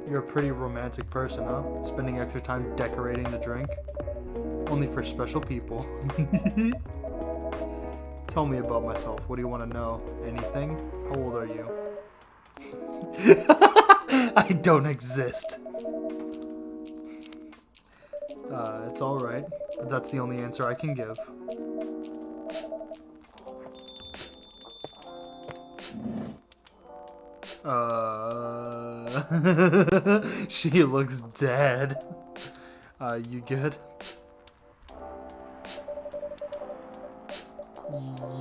A: You're a pretty romantic person, huh? Spending extra time decorating the drink? Only for special people. Tell me about myself. What do you want to know? Anything? How old are you? I don't exist. It's alright, but that's the only answer I can give. She looks dead. You good?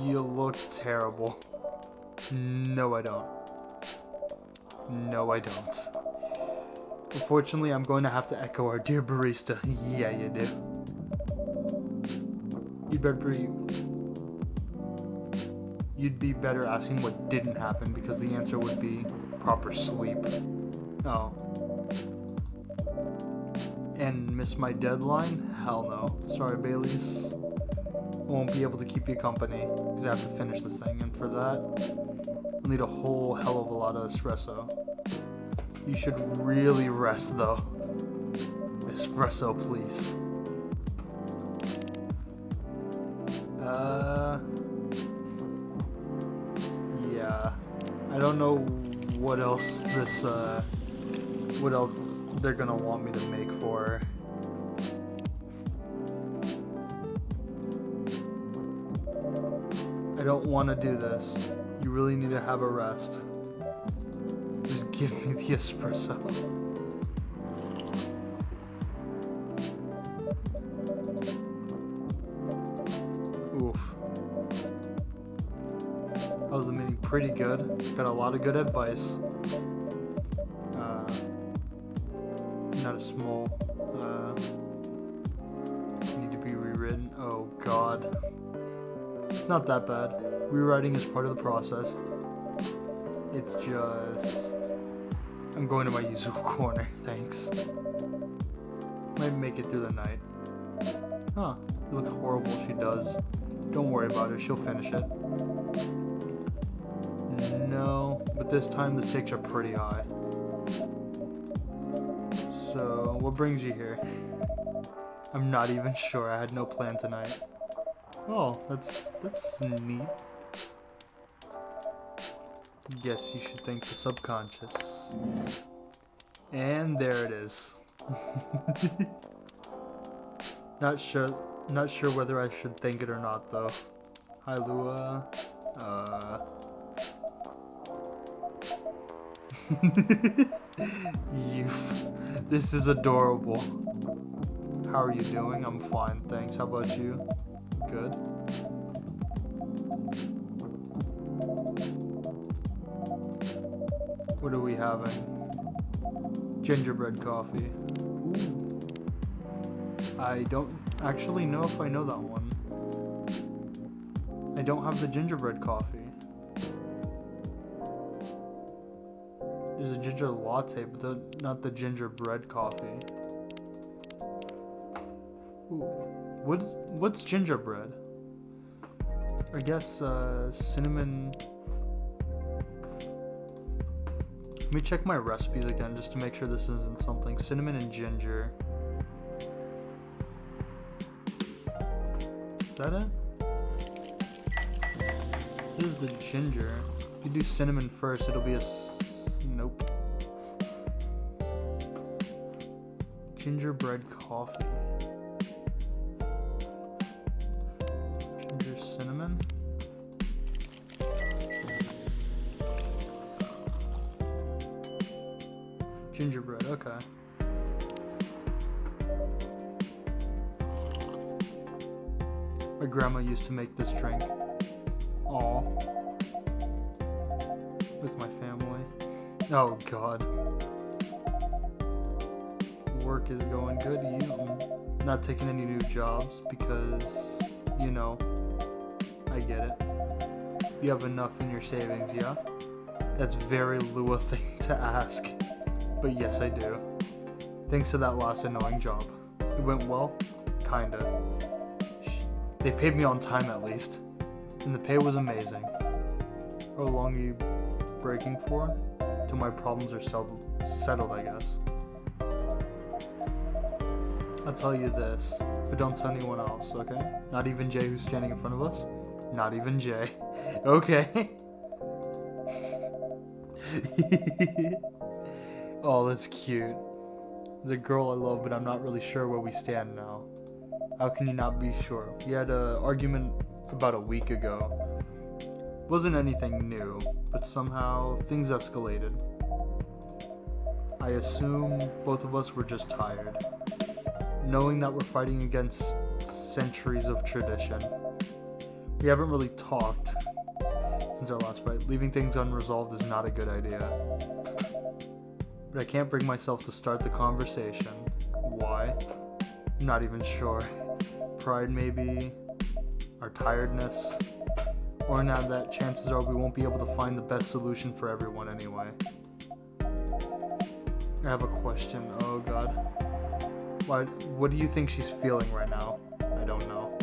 A: You look terrible. No, I don't. No, I don't. Unfortunately, I'm going to have to echo our dear barista. Yeah, you do. You'd be better asking what didn't happen, because the answer would be proper sleep. Oh. And miss my deadline? Hell no. Sorry, Bailey's. I won't be able to keep you company, because I have to finish this thing, and for that, I'll need a whole hell of a lot of espresso. You should really rest, though. Espresso, please. Yeah. I don't know what else they're gonna want me to make for her. I don't want to do this. You really need to have a rest. Just Give me the espresso. Oof. That was the meeting pretty good. Got a lot of good advice. Not a small. Need to be rewritten. Oh god. It's not that bad. Rewriting is part of the process. It's just... I'm going to my usual corner, thanks. Might make it through the night. Huh, it looks horrible, she does. Don't worry about her, she'll finish it. No, but this time the stakes are pretty high. So, what brings you here? I'm not even sure, I had no plan tonight. Oh, that's neat. Guess you should thank the subconscious. And there it is. Not sure whether I should thank it or not though. Hi Lua. This is adorable. How are you doing? I'm fine, thanks. How about you? Good. What are we having? Gingerbread coffee. Ooh. I don't actually know if I know that one. I don't have the gingerbread coffee. There's a ginger latte, but not the gingerbread coffee. Ooh. What's gingerbread? I guess cinnamon. Let me check my recipes again just to make sure this isn't something. Cinnamon and ginger. Is that it? This is the ginger. If you do cinnamon first, it'll be a nope. Gingerbread coffee. Ginger cinnamon. Gingerbread, okay. My grandma used to make this drink. Aw. With my family. Oh god. Work is going good. I'm not taking any new jobs because, you know, I get it. You have enough in your savings, yeah? That's very Lua thing to ask. But yes, I do. Thanks to that last annoying job. It went well? Kinda. They paid me on time at least. And the pay was amazing. How long are you breaking for? Till my problems are settled, I guess. I'll tell you this, but don't tell anyone else, okay? Not even Jay who's standing in front of us? Not even Jay. Okay. Oh, that's cute. There's a girl I love, but I'm not really sure where we stand now. How can you not be sure? We had an argument about a week ago. Wasn't anything new, but somehow things escalated. I assume both of us were just tired. Knowing that we're fighting against centuries of tradition. We haven't really talked since our last fight. Leaving things unresolved is not a good idea. But I can't bring myself to start the conversation. Why? I'm not even sure. Pride maybe, our tiredness, or now that chances are we won't be able to find the best solution for everyone anyway. I have a question. Oh god. What do you think she's feeling right now? I don't know.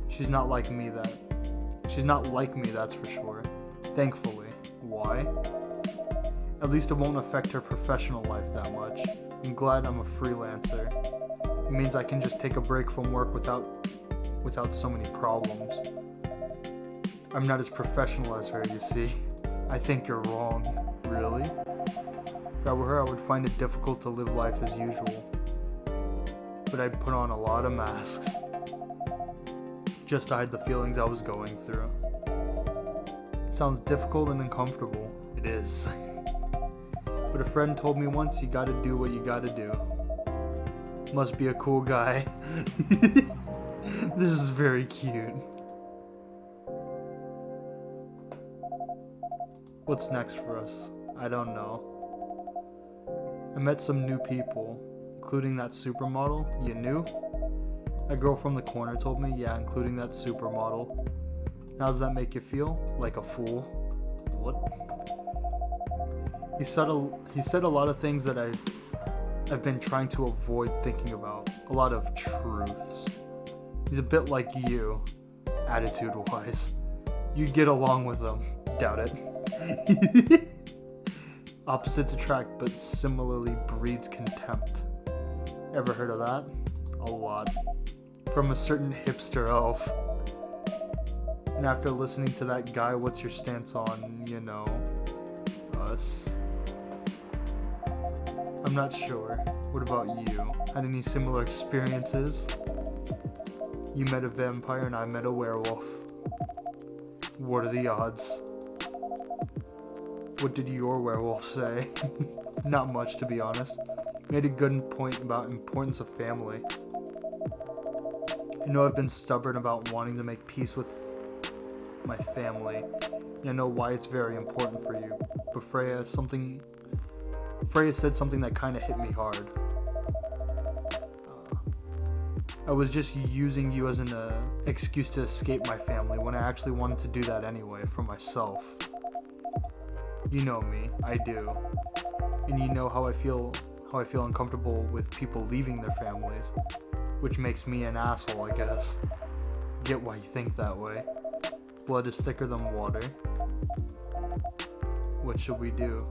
A: She's not like me, that's for sure. Thankfully. Why? At least it won't affect her professional life that much. I'm glad I'm a freelancer. It means I can just take a break from work without so many problems. I'm not as professional as her, you see. I think you're wrong. Really? If I were her, I would find it difficult to live life as usual. But I'd put on a lot of masks. Just to hide the feelings I was going through. It sounds difficult and uncomfortable. It is. But a friend told me once, you gotta do what you gotta do. Must be a cool guy. This is very cute. What's next for us? I don't know. I met some new people, including that supermodel. You knew? A girl from the corner told me, yeah, including that supermodel. How does that make you feel? Like a fool? What? He said a lot of things that I've been trying to avoid thinking about. A lot of truths. He's a bit like you, attitude-wise. You'd get along with him. Doubt it. Opposites attract, but similarly breeds contempt. Ever heard of that? A lot. From a certain hipster elf. And after listening to that guy, what's your stance on, us? I'm not sure. What about you? Had any similar experiences? You met a vampire and I met a werewolf. What are the odds? What did your werewolf say? Not much, to be honest. Made a good point about importance of family. I know I've been stubborn about wanting to make peace with my family. And I know why it's very important for you. But Freya said something that kind of hit me hard. I was just using you as an excuse to escape my family when I actually wanted to do that anyway, for myself. You know me, I do. And you know how I feel uncomfortable with people leaving their families, which makes me an asshole, I guess. Get why you think that way. Blood is thicker than water. What should we do?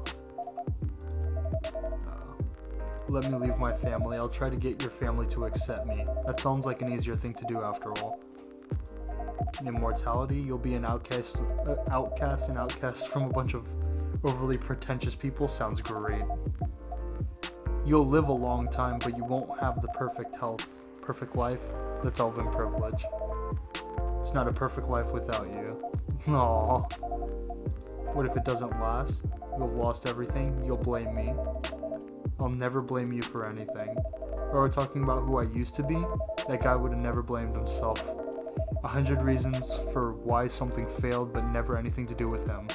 A: Let me leave my family. I'll try to get your family to accept me. That sounds like an easier thing to do after all. In immortality, you'll be an outcast from a bunch of overly pretentious people. Sounds great. You'll live a long time, but you won't have the perfect health, perfect life. That's elven privilege. It's not a perfect life without you. Aww. What if it doesn't last? You'll have lost everything. You'll blame me. I'll never blame you for anything. Or we're talking about who I used to be? That guy would have never blamed himself. 100 reasons for why something failed, but never anything to do with him.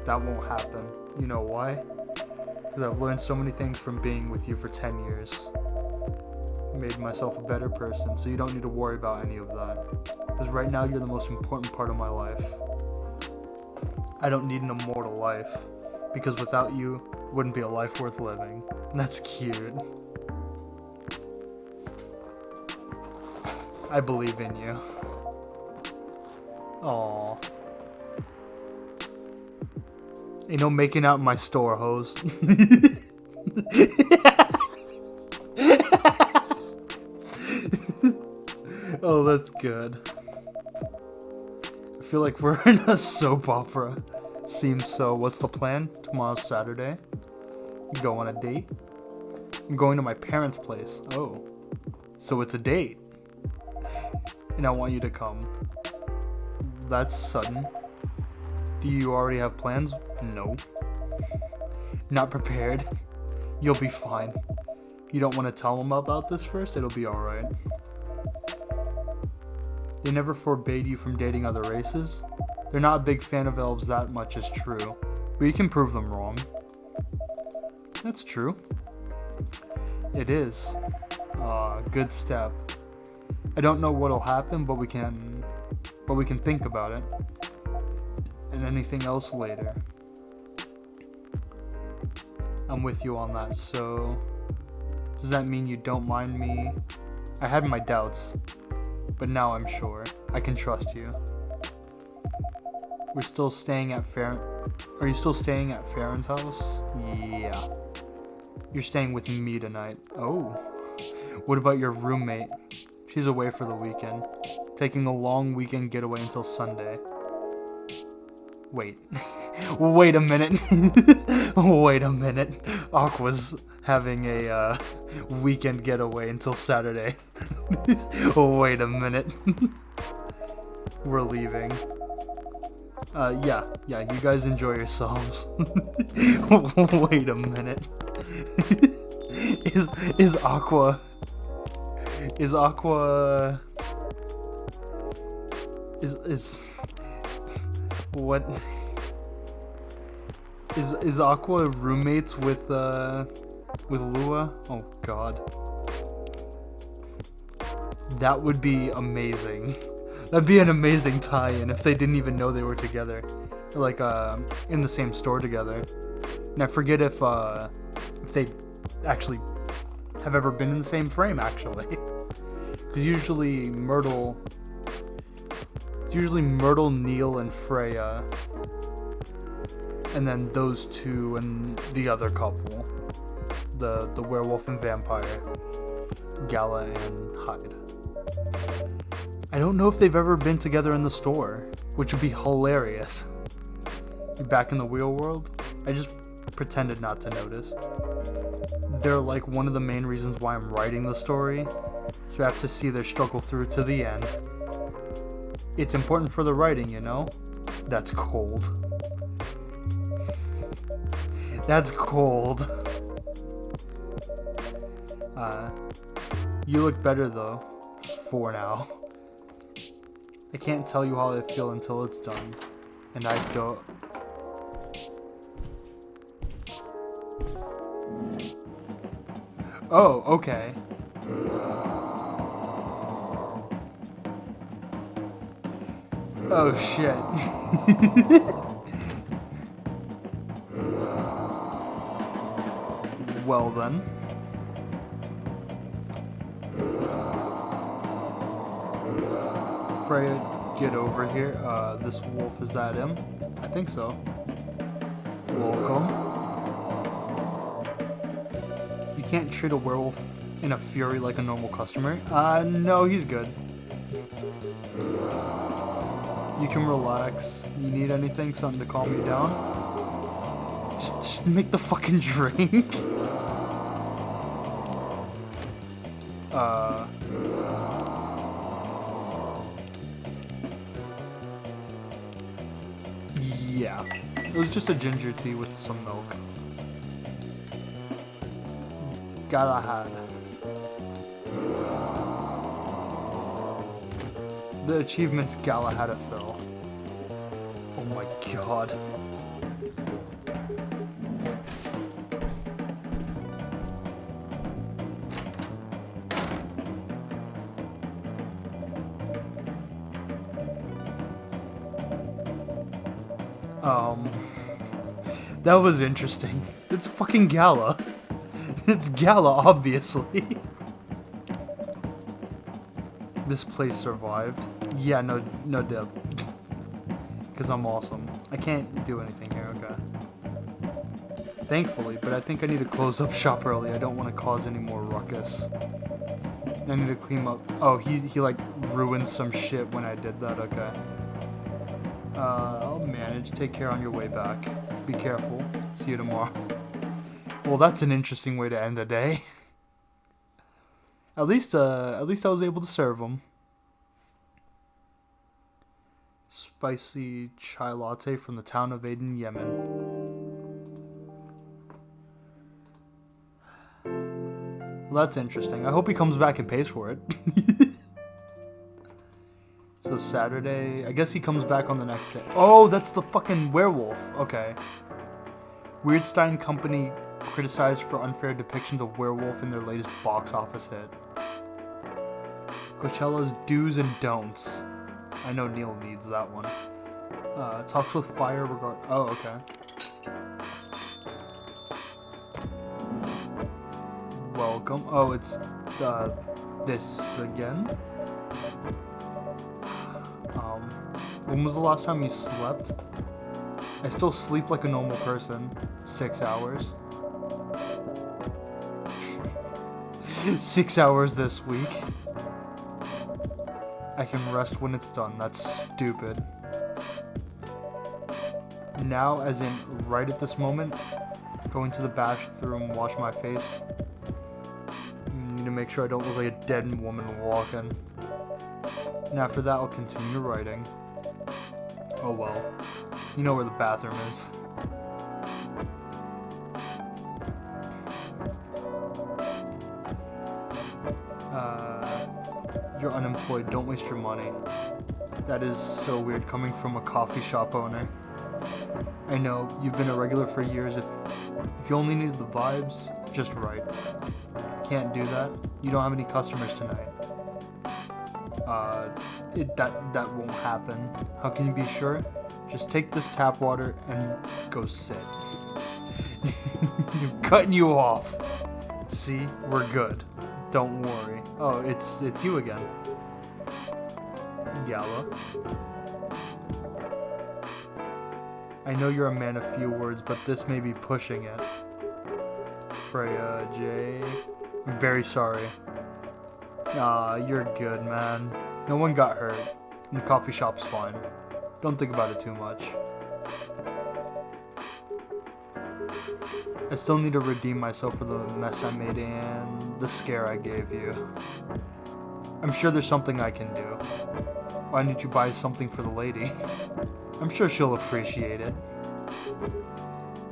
A: That won't happen. You know why? Because I've learned so many things from being with you for 10 years. Made myself a better person, so you don't need to worry about any of that. Because right now you're the most important part of my life. I don't need an immortal life. Because without you, it wouldn't be a life worth living. That's cute. I believe in you. Aww. Ain't no making out in my store, hoes. Oh, that's good. I feel like we're in a soap opera. Seems so. What's the plan? Tomorrow's Saturday. Go on a date? I'm going to my parents' place. Oh. So it's a date. And I want you to come. That's sudden. Do you already have plans? No. Not prepared. You'll be fine. You don't want to tell them about this first? It'll be alright. They never forbade you from dating other races? They're not a big fan of elves, that much is true. But you can prove them wrong. That's true. It is. Good step. I don't know what'll happen, but we can think about it. And anything else later. I'm with you on that, so... Does that mean you don't mind me? I had my doubts, but now I'm sure. I can trust you. Are you still staying at Farron's house? Yeah. You're staying with me tonight. Oh. What about your roommate? She's away for the weekend. Taking a long weekend getaway until Sunday. Wait. Wait a minute. Wait a minute. Aqua's having a weekend getaway until Saturday. Wait a minute. We're leaving. Yeah, you guys enjoy yourselves. Wait a minute. is Aqua is what is Aqua roommates with Lua? Oh god. That would be amazing. That'd be an amazing tie-in if they didn't even know they were together. Like, in the same store together. And I forget if they actually have ever been in the same frame, actually. Because usually Myrtle, Neil, and Freya. And then those two and the other couple. The werewolf and vampire. Gala and Hyde. I don't know if they've ever been together in the store, which would be hilarious. Back in the real world, I just pretended not to notice. They're like one of the main reasons why I'm writing the story, so I have to see their struggle through to the end. It's important for the writing, you know? That's cold. That's cold. You look better though, for now. I can't tell you how I feel until it's done. And I don't... Oh, okay. Oh shit. Well then. Freya, get over here. This wolf, is that him? I think so. Welcome. You can't treat a werewolf in a fury like a normal customer. No, he's good. You can relax. You need anything? Something to calm you down? Just make the fucking drink. Yeah. It was just a ginger tea with some milk. Galahad. The achievement's Galahadathil. Oh my god. That was interesting. It's fucking Gala. It's Gala, obviously. This place survived. Yeah, no dip. Because I'm awesome. I can't do anything here, okay. Thankfully, but I think I need to close up shop early. I don't want to cause any more ruckus. I need to clean up. Oh, he like ruined some shit when I did that, okay. I'll manage. Take care on your way back. Be careful. See you tomorrow. Well, that's an interesting way to end a day. At least I was able to serve them. Spicy chai latte from the town of Aden, Yemen. Well, that's interesting. I hope he comes back and pays for it. So Saturday, I guess he comes back on the next day. Oh, that's the fucking werewolf. Okay. Weirdstein Company criticized for unfair depictions of werewolf in their latest box office hit. Coachella's do's and don'ts. I know Neil needs that one. Talks with fire regard. Oh, okay. Welcome. Oh, it's this again. When was the last time you slept? I still sleep like a normal person. 6 hours. 6 hours this week. I can rest when it's done. That's stupid. Now, as in right at this moment, going to the bathroom, wash my face. Need to make sure I don't look like a dead woman walking. And after that, I'll continue writing. Oh well. You know where the bathroom is. You're unemployed. Don't waste your money. That is so weird coming from a coffee shop owner. I know, you've been a regular for years. If you only needed the vibes, just right. Can't do that. You don't have any customers tonight. That won't happen. How can you be sure? Just take this tap water and go sit. I'm cutting you off. See, we're good. Don't worry. Oh, it's you again. Gala. I know you're a man of few words, but this may be pushing it. Freya, Jay. I'm very sorry. You're good, man. No one got hurt. And the coffee shop's fine. Don't think about it too much. I still need to redeem myself for the mess I made and the scare I gave you. I'm sure there's something I can do. Why didn't you buy something for the lady? I'm sure she'll appreciate it.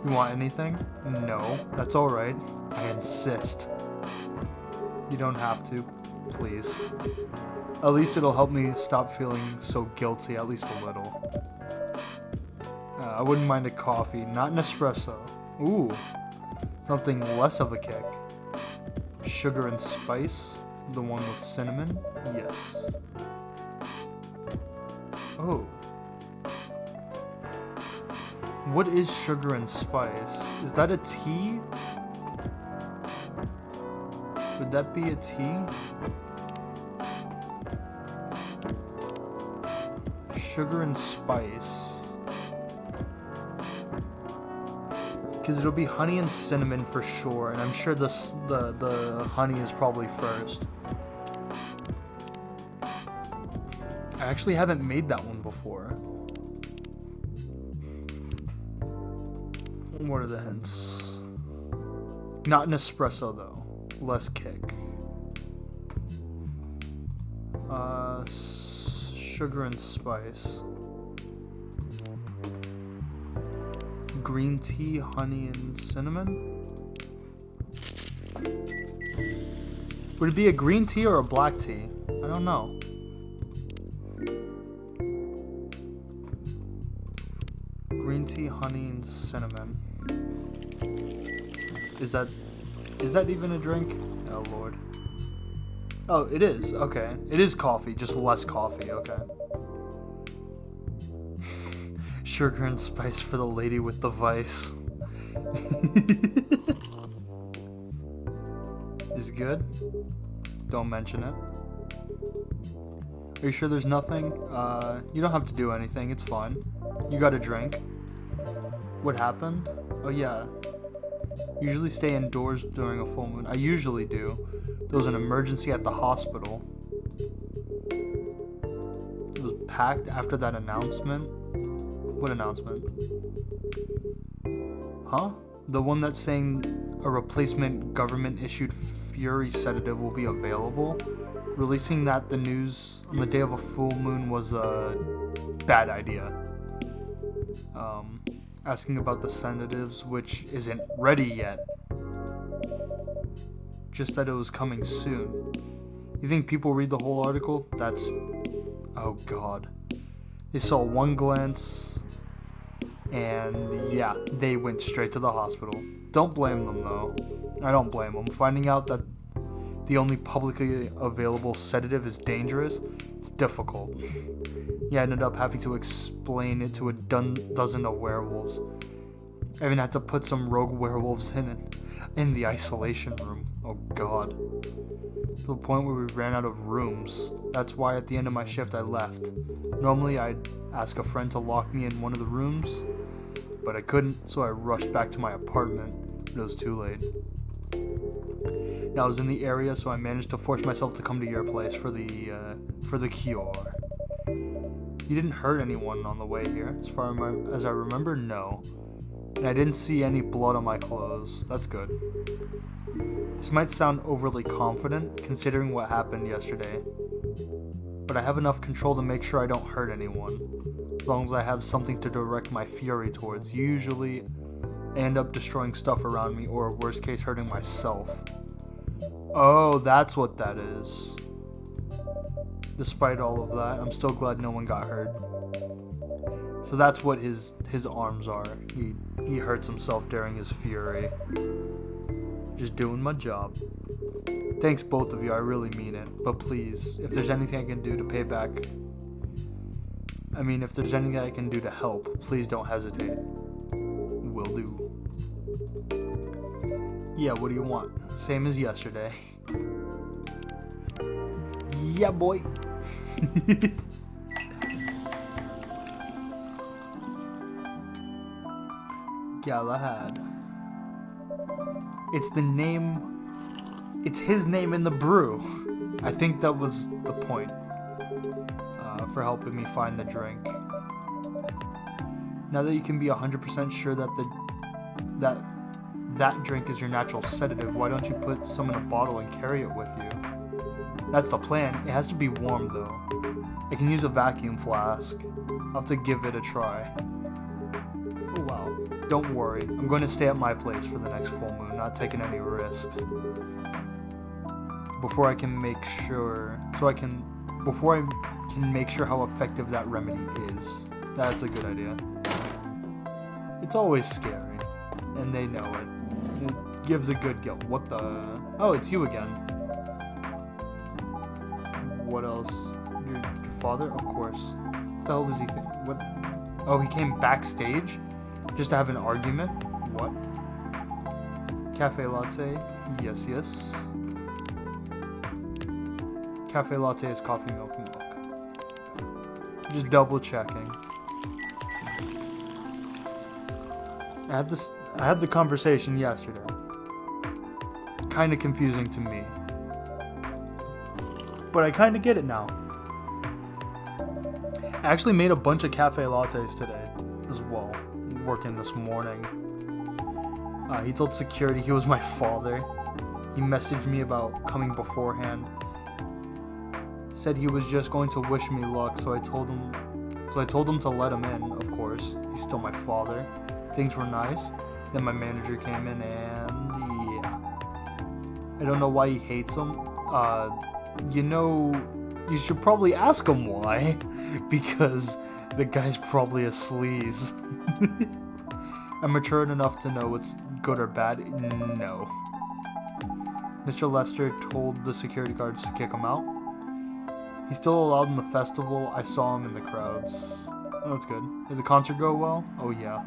A: You want anything? No, that's alright. I insist. You don't have to, please. At least it'll help me stop feeling so guilty, at least a little. I wouldn't mind a coffee, not an espresso. Ooh, something less of a kick. Sugar and spice, the one with cinnamon? Yes. Oh. What is sugar and spice? Is that a tea? Would that be a tea? Sugar and spice. Because it'll be honey and cinnamon for sure, and I'm sure the honey is probably first. I actually haven't made that one before. What are the hints? Not an espresso though. Less kick. Sugar and spice. Green tea, honey, and cinnamon? Would it be a green tea or a black tea? I don't know. Green tea, honey, and cinnamon. Is that even a drink? Oh lord. Oh, it is. Okay. It is coffee, just less coffee. Okay. Sugar and spice for the lady with the vice. Is good? Don't mention it. Are you sure there's nothing? You don't have to do anything. It's fine. You got a drink. What happened? Oh yeah. Usually stay indoors during a full moon. I usually do. There was an emergency at the hospital. It was packed after that announcement. What announcement? Huh? The one that's saying a replacement government-issued Fury sedative will be available? Releasing that the news on the day of a full moon was a bad idea. Asking about the sedatives, which isn't ready yet. Just that it was coming soon. You think people read the whole article? That's... oh god. They saw one glance, and yeah, they went straight to the hospital. Don't blame them though. I don't blame them. Finding out that the only publicly available sedative is dangerous, it's difficult. Yeah, I ended up having to explain it to a dozen of werewolves. I even had to put some rogue werewolves in the isolation room. Oh god. To the point where we ran out of rooms. That's why at the end of my shift I left. Normally I'd ask a friend to lock me in one of the rooms, but I couldn't, so I rushed back to my apartment, but it was too late. Now I was in the area, so I managed to force myself to come to your place for the cure. You didn't hurt anyone on the way here. As far as I remember, no. And I didn't see any blood on my clothes. That's good. This might sound overly confident, considering what happened yesterday. But I have enough control to make sure I don't hurt anyone. as long as I have something to direct my fury towards. Usually, I end up destroying stuff around me, or worst case, hurting myself. Oh, that's what that is. Despite all of that, I'm still glad no one got hurt. So that's what his arms are. He hurts himself during his fury. Just doing my job. Thanks both of you, I really mean it. But please, if there's anything I can do to pay back... if there's anything I can do to help, please don't hesitate. Will do. Yeah, what do you want? Same as yesterday. Yeah, boy. Galahad. It's the name... It's his name in the brew. I think that was the point. For helping me find the drink. Now that you can be 100% sure that that drink is your natural sedative, why don't you put some in a bottle and carry it with you? That's the plan. It has to be warm though. I can use a vacuum flask. I'll have to give it a try. Oh wow. Don't worry. I'm going to stay at my place for the next full moon, not taking any risks. Before I can make sure how effective that remedy is. That's a good idea. It's always scary, and they know it. It gives a good guilt. What the... Oh, it's you again. What else? Your father? Of course. What the hell was he thinking? What? Oh, he came backstage? Just to have an argument? What? Cafe latte? Yes, yes. Cafe latte is coffee, milk, and milk. Just double checking. I had the conversation yesterday. Kind of confusing to me. But I kind of get it now. I actually made a bunch of cafe lattes today as well, working this morning. He told security he was my father. He messaged me about coming beforehand. Said he was just going to wish me luck, so I told him to let him in, of course. He's still my father. Things were nice. Then my manager came in and yeah. I don't know why he hates him. You should probably ask him why. Because the guy's probably a sleaze. I'm matured enough to know what's good or bad. No. Mr. Lester told the security guards to kick him out. He's still allowed in the festival. I saw him in the crowds. Oh, that's good. Did the concert go well? Oh, yeah.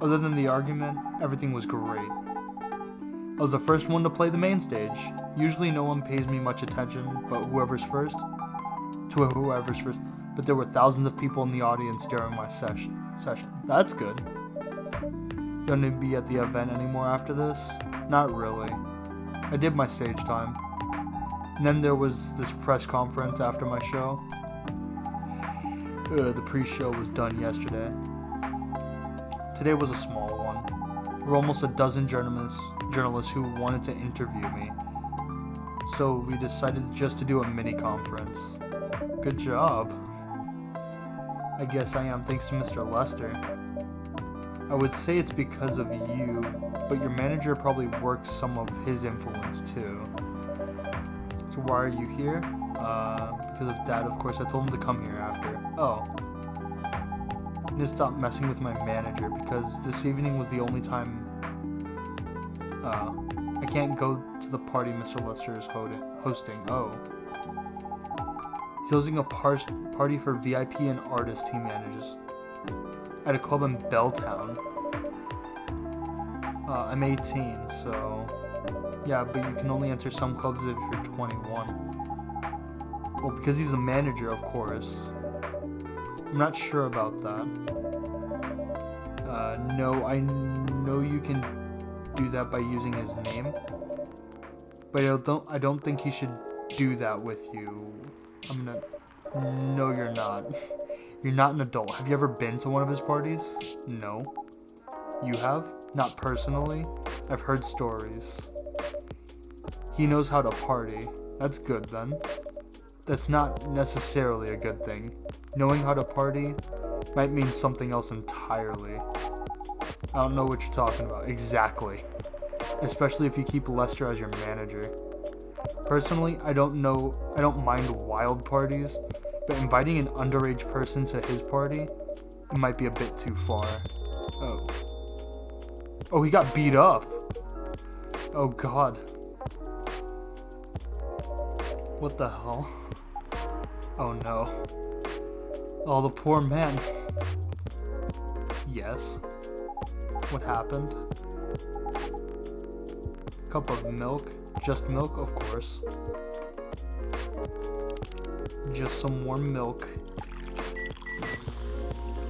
A: Other than the argument, everything was great. I was the first one to play the main stage. Usually no one pays me much attention, but whoever's first. But there were thousands of people in the audience during my session. That's good. Gonna be at the event anymore after this? Not really. I did my stage time. And then there was this press conference after my show. The pre-show was done yesterday. Today was a small one. There were almost a dozen journalists who wanted to interview me. So we decided just to do a mini conference. Good job. I guess I am, thanks to Mr. Lester. I would say it's because of you, but your manager probably works some of his influence too. So why are you here? Because of Dad, of course. I told him to come here after. Oh. I need to stop messing with my manager because this evening was the only time... I can't go to the party Mr. Lester is hosting. Oh. He's hosting a party for VIP and artists he manages at a club in Belltown. I'm 18, so... Yeah, but you can only enter some clubs if you're 21. Well, because he's the manager, of course. I'm not sure about that. No, I know you can do that by using his name. But I don't think he should do that with you. No, you're not. You're not an adult. Have you ever been to one of his parties? No. You have? Not personally. I've heard stories. He knows how to party. That's good then. that's not necessarily a good thing. Knowing how to party might mean something else entirely. I don't know what you're talking about. Exactly. Especially if you keep Lester as your manager. Personally, I don't mind wild parties, but inviting an underage person to his party, it might be a bit too far. Oh. Oh, he got beat up. Oh god. What the hell? Oh no. Oh, the poor man. Yes. What happened? Cup of milk. Just milk, of course. Just some warm milk.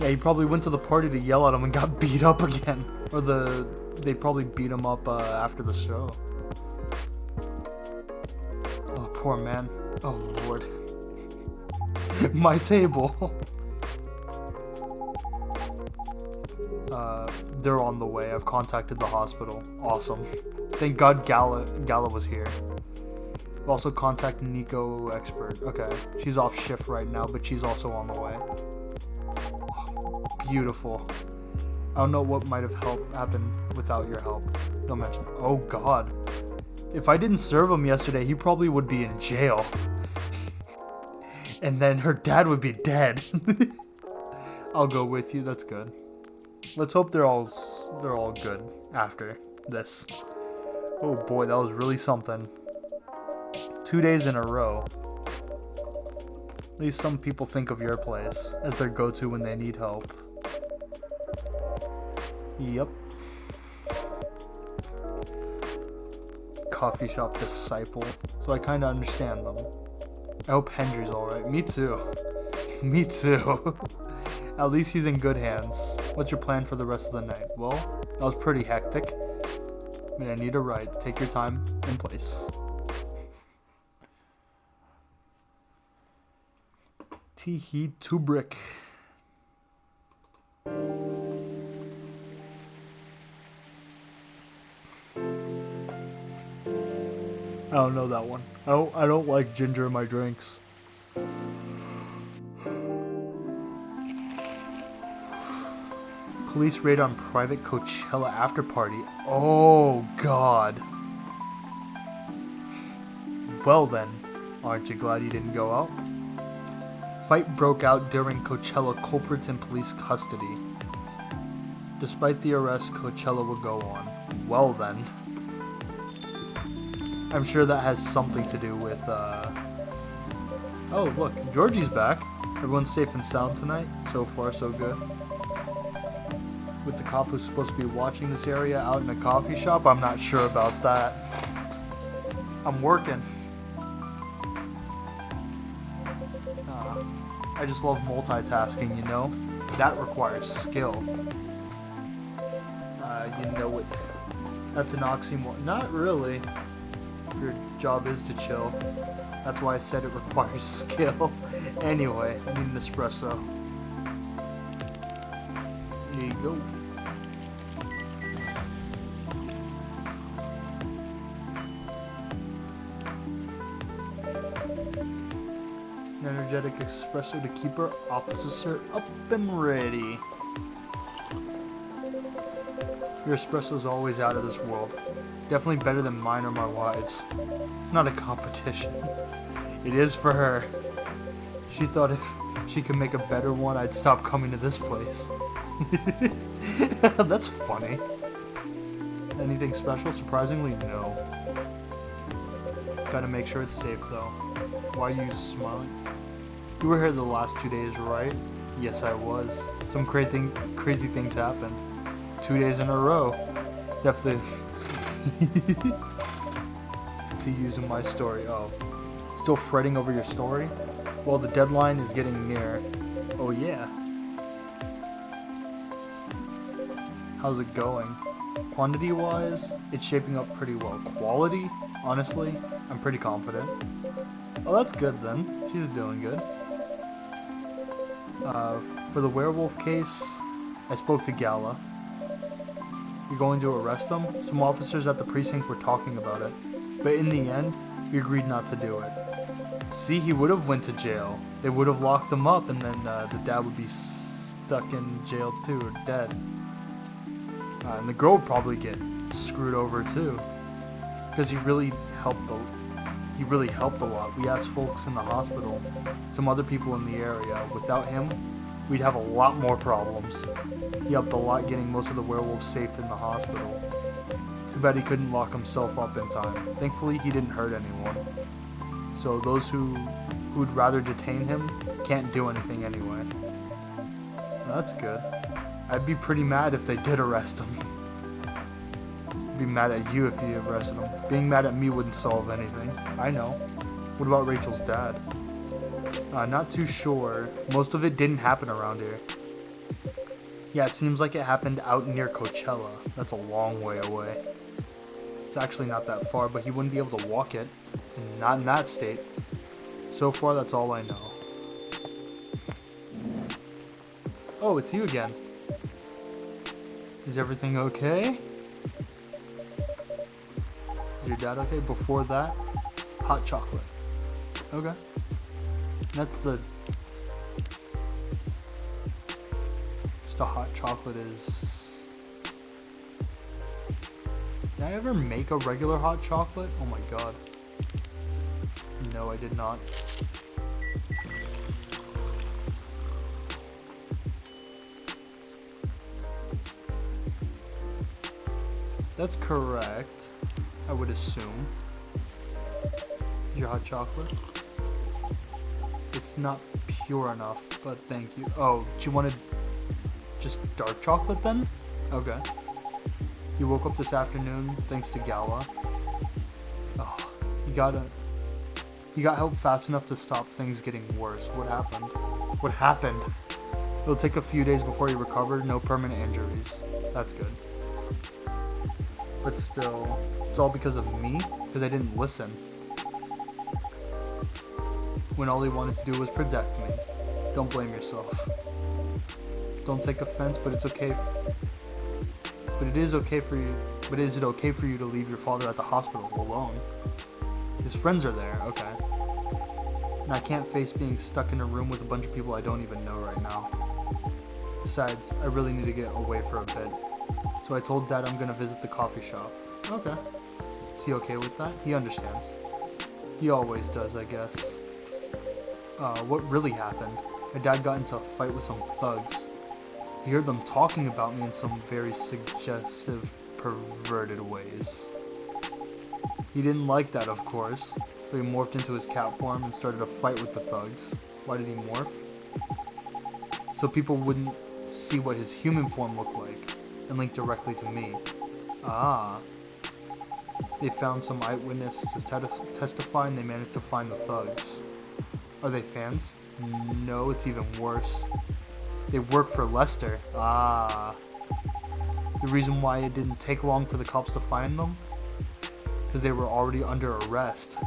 A: Yeah, he probably went to the party to yell at him and got beat up again. Or they probably beat him up after the show. Oh, poor man. Oh, Lord. My table. They're on the way. I've contacted the hospital. Awesome. Thank God Gala was here. I've also contacted Nico Expert. Okay, she's off shift right now, but she's also on the way. Oh, beautiful. I don't know what might have happened without your help. Don't mention. Oh God. If I didn't serve him yesterday, he probably would be in jail. And then her dad would be dead. I'll go with you. That's good. Let's hope they're all good after this. Oh boy, that was really something. 2 days in a row. At least some people think of your place as their go-to when they need help. Yep. Coffee shop disciple. So I kinda understand them. I hope Hendry's alright. Me too. Me too. At least he's in good hands. What's your plan for the rest of the night? Well, that was pretty hectic. I mean, I need a ride. Take your time and place. Teehee Tubrick. I don't know that one. I don't like ginger in my drinks. Police raid on private Coachella after party. Oh God. Well then, aren't you glad you didn't go out? Fight broke out during Coachella, culprits in police custody. Despite the arrest, Coachella will go on. Well then. I'm sure that has something to do with, Oh, look, Georgie's back. Everyone's safe and sound tonight. So far, so good. With the cop who's supposed to be watching this area out in a coffee shop, I'm not sure about that. I'm working. I just love multitasking, you know? That requires skill. You know it. That's an oxymoron. Not really. Your job is to chill. That's why I said it requires skill. Anyway, I need an espresso. There you go. An energetic espresso to keep our officer up and ready. Your espresso's always out of this world. Definitely better than mine or my wife's. It's not a competition. It is for her. She thought if she could make a better one, I'd stop coming to this place. That's funny. Anything special? Surprisingly, no. Gotta make sure it's safe though. Why are you smiling? You were here the last 2 days, right? Yes, I was. Some crazy things happened. 2 days in a row. You have to use in my story. Oh. Still fretting over your story? Well, the deadline is getting near. Oh yeah. How's it going? Quantity-wise, it's shaping up pretty well. Quality? Honestly, I'm pretty confident. Oh, that's good then. She's doing good. For the werewolf case, I spoke to Gala. You're going to arrest him? Some officers at the precinct were talking about it. But in the end, we agreed not to do it. See, he would have went to jail. They would have locked him up, and then the dad would be stuck in jail too, or dead. And the girl would probably get screwed over too, because he really helped a lot. We asked folks in the hospital, some other people in the area. Without him, we'd have a lot more problems. He helped a lot getting most of the werewolves safe in the hospital. Too bad he couldn't lock himself up in time. Thankfully, he didn't hurt anyone. So those who'd rather detain him can't do anything anyway. That's good. I'd be pretty mad if they did arrest him. I'd be mad at you if you arrested him. Being mad at me wouldn't solve anything. I know. What about Rachel's dad? Not too sure. Most of it didn't happen around here. Yeah, it seems like it happened out near Coachella. That's a long way away. It's actually not that far, but he wouldn't be able to walk it. And not in that state. So far, that's all I know. Oh, it's you again. Is everything okay? Is your dad okay? Before that, hot chocolate. Okay. That's the... Just a hot chocolate is... Did I ever make a regular hot chocolate? Oh my god. No, I did not. That's correct, I would assume. Your hot chocolate? It's not pure enough, but thank you. Oh, do you wanted just dark chocolate then? Okay. You woke up this afternoon thanks to Gala. Oh, you got help fast enough to stop things getting worse. What happened? What happened? It'll take a few days before you recover. No permanent injuries. That's good. But still, it's all because of me? Because I didn't listen. When all he wanted to do was protect me. Don't blame yourself. Don't take offense, but it's okay. But it is okay for you. But is it okay for you to leave your father at the hospital alone? His friends are there, okay. And I can't face being stuck in a room with a bunch of people I don't even know right now. Besides, I really need to get away for a bit. So I told Dad I'm gonna visit the coffee shop. Okay. Is he okay with that? He understands. He always does, I guess. What really happened? My dad got into a fight with some thugs. He heard them talking about me in some very suggestive, perverted ways. He didn't like that, of course, so he morphed into his cat form and started a fight with the thugs. Why did he morph? So people wouldn't see what his human form looked like, and link directly to me. Ah. They found some eyewitness to testify, and they managed to find the thugs. Are they fans? No, it's even worse. They work for Lester. Ah. The reason why it didn't take long for the cops to find them? Because they were already under arrest.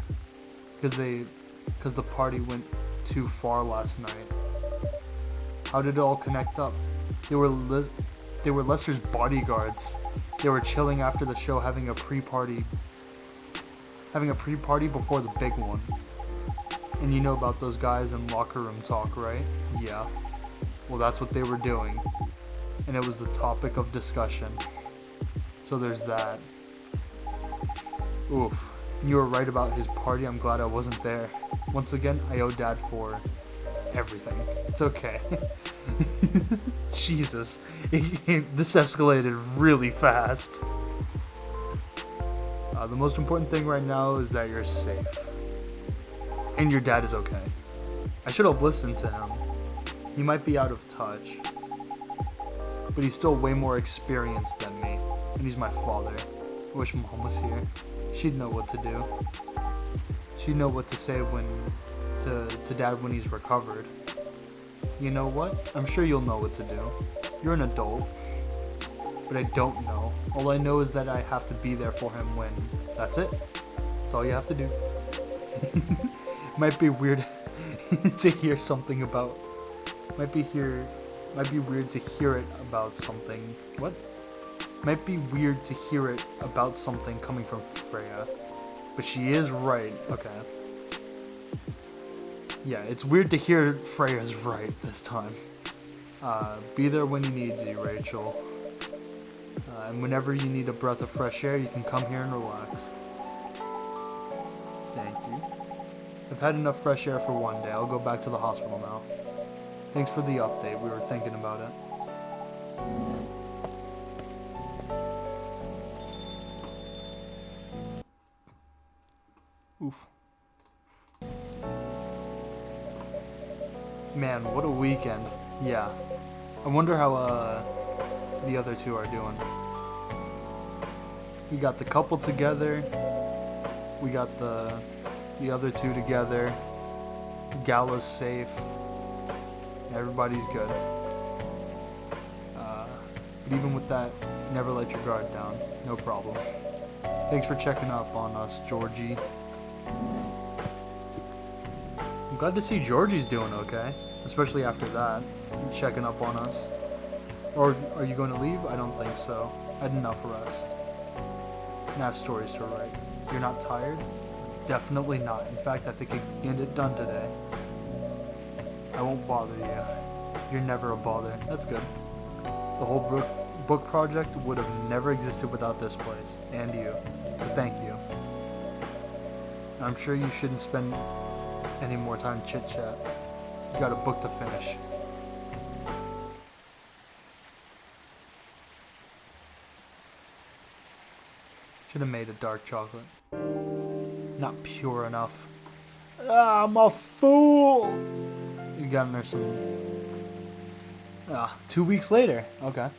A: Because the party went too far last night. How did it all connect up? They were Lester's bodyguards. They were chilling after the show, having a pre-party before the big one. And you know about those guys in locker room talk, right? Yeah. Well, that's what they were doing. And it was the topic of discussion. So there's that. Oof. You were right about his party. I'm glad I wasn't there. Once again, I owe Dad for everything. It's okay. Jesus. This escalated really fast. The most important thing right now is that you're safe. And your dad is okay. I should have listened to him. He might be out of touch, but he's still way more experienced than me, and he's my father. I wish Mom was here. She'd know what to do. She'd know what to say to Dad when he's recovered. You know what? I'm sure you'll know what to do. You're an adult, but I don't know. All I know is that I have to be there for him when... That's it. That's all you have to do. Might be weird to hear something about... Might be weird to hear it about something. What? Might be weird to hear it about something coming from Freya. But she is right. Okay. Yeah, it's weird to hear Freya's right this time. Be there when he needs you, Rachel. And whenever you need a breath of fresh air, you can come here and relax. Thank you. I've had enough fresh air for one day. I'll go back to the hospital now. Thanks for the update. We were thinking about it. Oof. Man, what a weekend. Yeah. I wonder how the other two are doing. We got the couple together. We got the other two together. Gala's safe. Everybody's good. But even with that, never let your guard down. No problem. Thanks for checking up on us, Georgie. I'm glad to see Georgie's doing okay. Especially after that. Checking up on us. Or are you going to leave? I don't think so. I had enough rest. And I have stories to write. You're not tired? Definitely not. In fact, I think I can get it done today. I won't bother you. You're never a bother. That's good. The whole book project would have never existed without this place. And you. So thank you. I'm sure you shouldn't spend any more time chit-chat. You got a book to finish. Should have made a dark chocolate. Not pure enough. Ah, I'm a fool! You got in there some... 2 weeks later. Okay.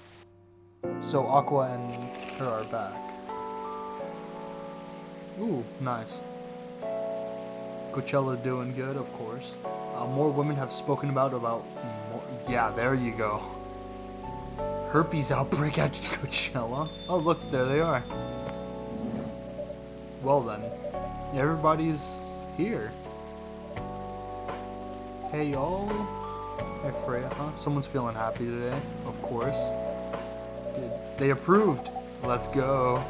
A: So Aqua and her are back. Ooh, nice. Coachella doing good, of course. More women have spoken about more... Yeah, there you go. Herpes outbreak at Coachella. Oh, look, there they are. Well then, everybody's here. Hey y'all. Hey Freya, huh? Someone's feeling happy today, of course. They approved. Let's go.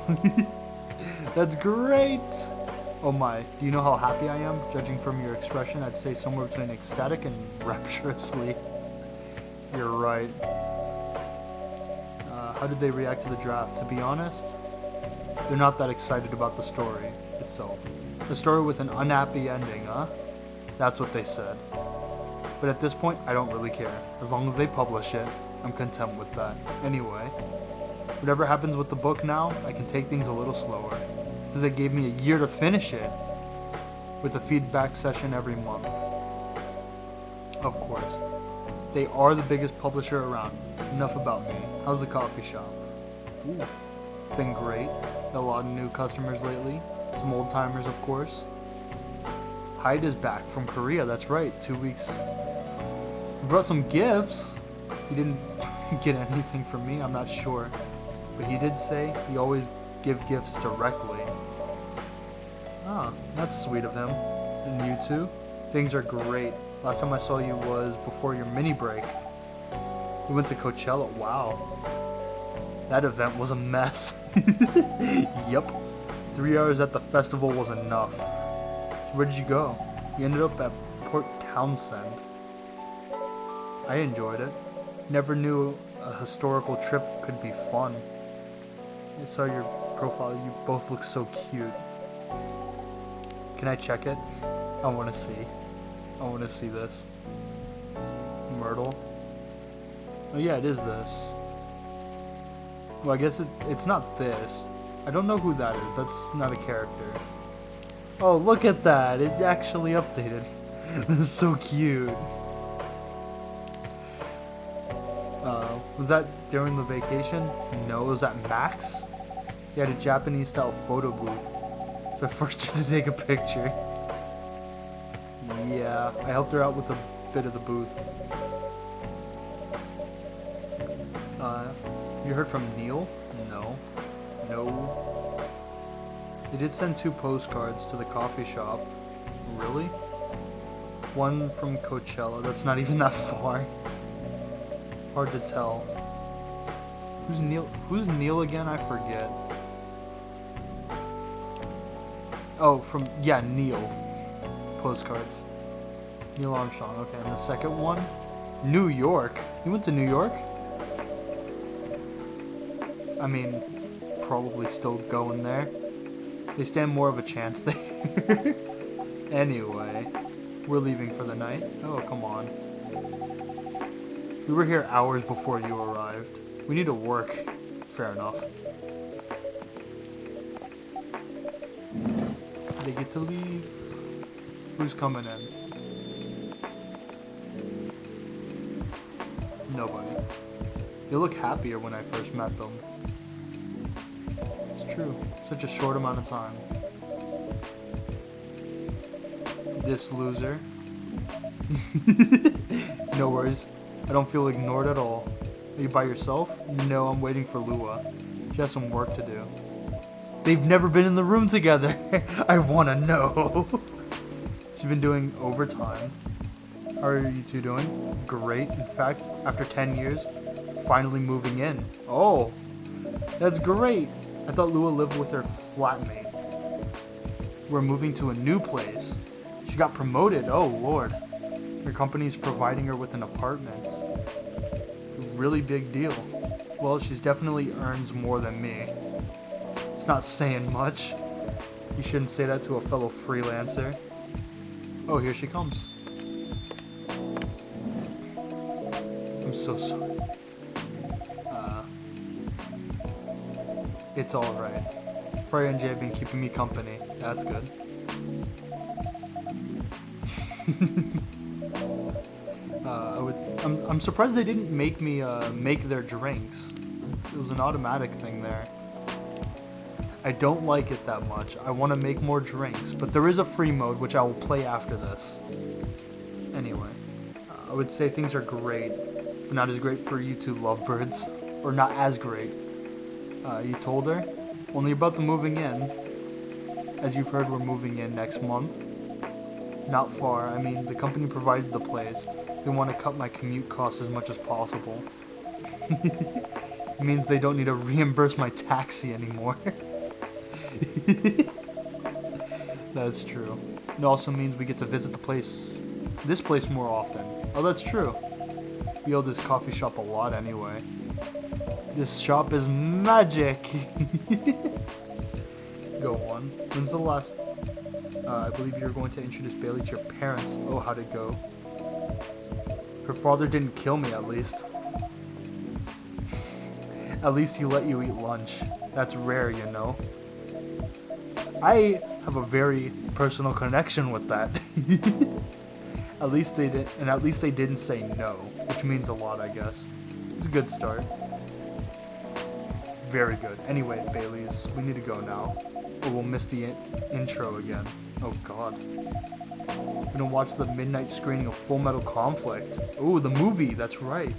A: That's great. Oh my, do you know how happy I am? Judging from your expression, I'd say somewhere between ecstatic and rapturously. You're right. How did they react to the draft? To be honest, they're not that excited about the story itself. The story with an unhappy ending, huh? That's what they said. But at this point, I don't really care. As long as they publish it, I'm content with that. Anyway, whatever happens with the book now, I can take things a little slower. Because they gave me a year to finish it. With a feedback session every month. Of course. They are the biggest publisher around. Enough about me. How's the coffee shop? Ooh. It's been great. Got a lot of new customers lately. Some old timers, of course. Hyde is back from Korea, that's right. 2 weeks. He brought some gifts. He didn't get anything from me, I'm not sure. But he did say he always give gifts directly. Ah, that's sweet of him. And you too? Things are great. Last time I saw you was before your mini break. We went to Coachella. Wow. That event was a mess. Yep. 3 hours at the festival was enough. So where did you go? You ended up at Port Townsend. I enjoyed it. Never knew a historical trip could be fun. I saw your profile. You both look so cute. Can I check it? I want to see. I want to see this. Myrtle. Oh yeah, it is this. Well, I guess it's not this. I don't know who that is. That's not a character. Oh, look at that. It actually updated. This is so cute. Was that during the vacation? No, was that Max? He had a Japanese-style photo booth. So first just to take a picture. Yeah, I helped her out with a bit of the booth. You heard from Neil? No. No. They did send 2 postcards to the coffee shop. Really? One from Coachella. That's not even that far. Hard to tell. Who's Neil? Who's Neil again? I forget. Oh, yeah, Neil. Postcards. Neil Armstrong. Okay, and the second one, New York. You went to New York? I mean, probably still going there. They stand more of a chance there. Anyway, we're leaving for the night. Oh, come on. We were here hours before you arrived. We need to work. Fair enough. They get to leave. Who's coming in? Nobody. They look happier when I first met them. It's true. Such a short amount of time. This loser. No worries. I don't feel ignored at all. Are you by yourself? No, I'm waiting for Lua. She has some work to do. They've never been in the room together. I want to know. She's been doing overtime. How are you two doing? Great. In fact, after 10 years, finally moving in. Oh, that's great. I thought Lua lived with her flatmate. We're moving to a new place. She got promoted. Oh, Lord. Her company's providing her with an apartment. Really big deal. Well, she's definitely earns more than me. It's not saying much. You shouldn't say that to a fellow freelancer. Oh, here she comes. I'm so sorry. It's alright. Freya and Jay have been keeping me company. That's good. I'm surprised they didn't make me make their drinks. It was an automatic thing there. I don't like it that much. I want to make more drinks, but there is a free mode which I will play after this. Anyway, I would say things are great, but not as great for you two lovebirds, or not as great. You told her? Only about the moving in. As you've heard, we're moving in next month. Not far. I mean, the company provided the place. They want to cut my commute cost as much as possible. It means they don't need to reimburse my taxi anymore. That's true. It also means we get to visit this place more often. Oh, that's true. We owe this coffee shop a lot anyway. This shop is magic. Go on. When's the last... I believe you're going to introduce Bailey to your parents. Oh, how'd it go? Her father didn't kill me, at least. At least he let you eat lunch. That's rare, you know. I have a very personal connection with that. At least they did, and at least they didn't say no, which means a lot, I guess. It's a good start. Very good. Anyway, Bailey's, we need to go now, or we'll miss the intro again. Oh God. We're gonna watch the midnight screening of Full Metal Conflict. Ooh, the movie. That's right.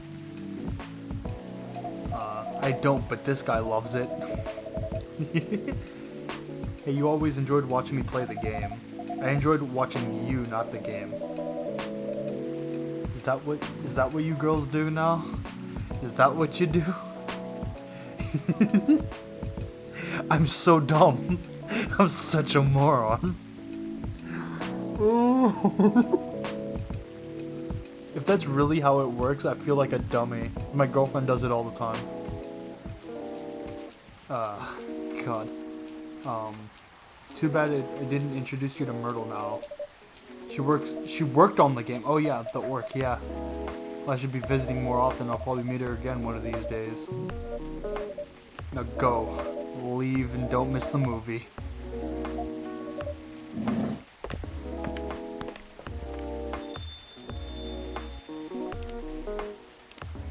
A: I don't, but this guy loves it. Hey, you always enjoyed watching me play the game. I enjoyed watching you, not the game. Is that what you girls do now? Is that what you do? I'm so dumb. I'm such a moron. If that's really how it works, I feel like a dummy. My girlfriend does it all the time. God. Too bad it didn't introduce you to Myrtle now. She worked on the game. Oh yeah, the orc, yeah. Well, I should be visiting more often. I'll probably meet her again one of these days. Now go. Leave and don't miss the movie.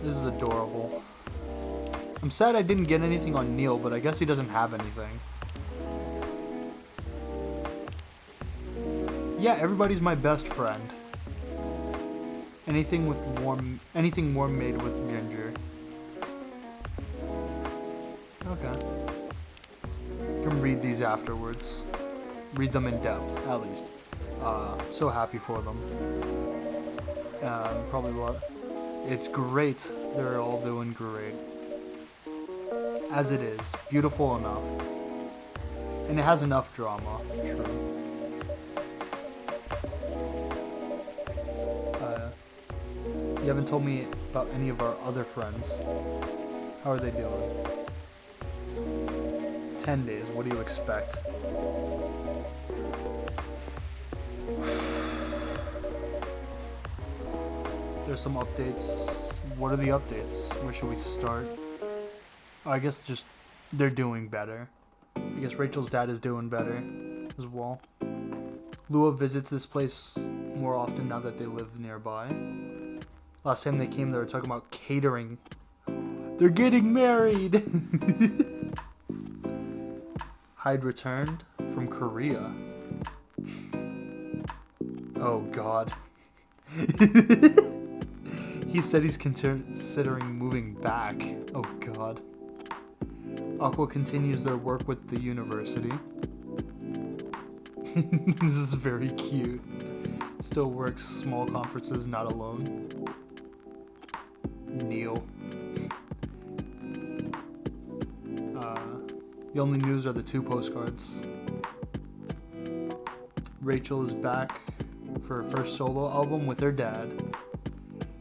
A: This is adorable. I'm sad I didn't get anything on Neil, but I guess he doesn't have anything. Yeah, everybody's my best friend. Anything warm made with ginger. Okay. You can read these afterwards. Read them in depth, at least. So happy for them. Probably what? It's great. They're all doing great. As it is. Beautiful enough. And it has enough drama. True. You haven't told me about any of our other friends. How are they doing? 10 days, what do you expect? There's some updates. What are the updates? Where should we start? Oh, I guess just they're doing better. I guess Rachel's dad is doing better as well. Lua visits this place more often now that they live nearby. Last time they came, they were talking about catering. They're getting married! Hyde returned from Korea. Oh god. He said he's considering moving back. Oh god. Aqua continues their work with the university. This is very cute. Still works small conferences, not alone. Neil. The only news are the 2 postcards. Rachel is back for her first solo album with her dad.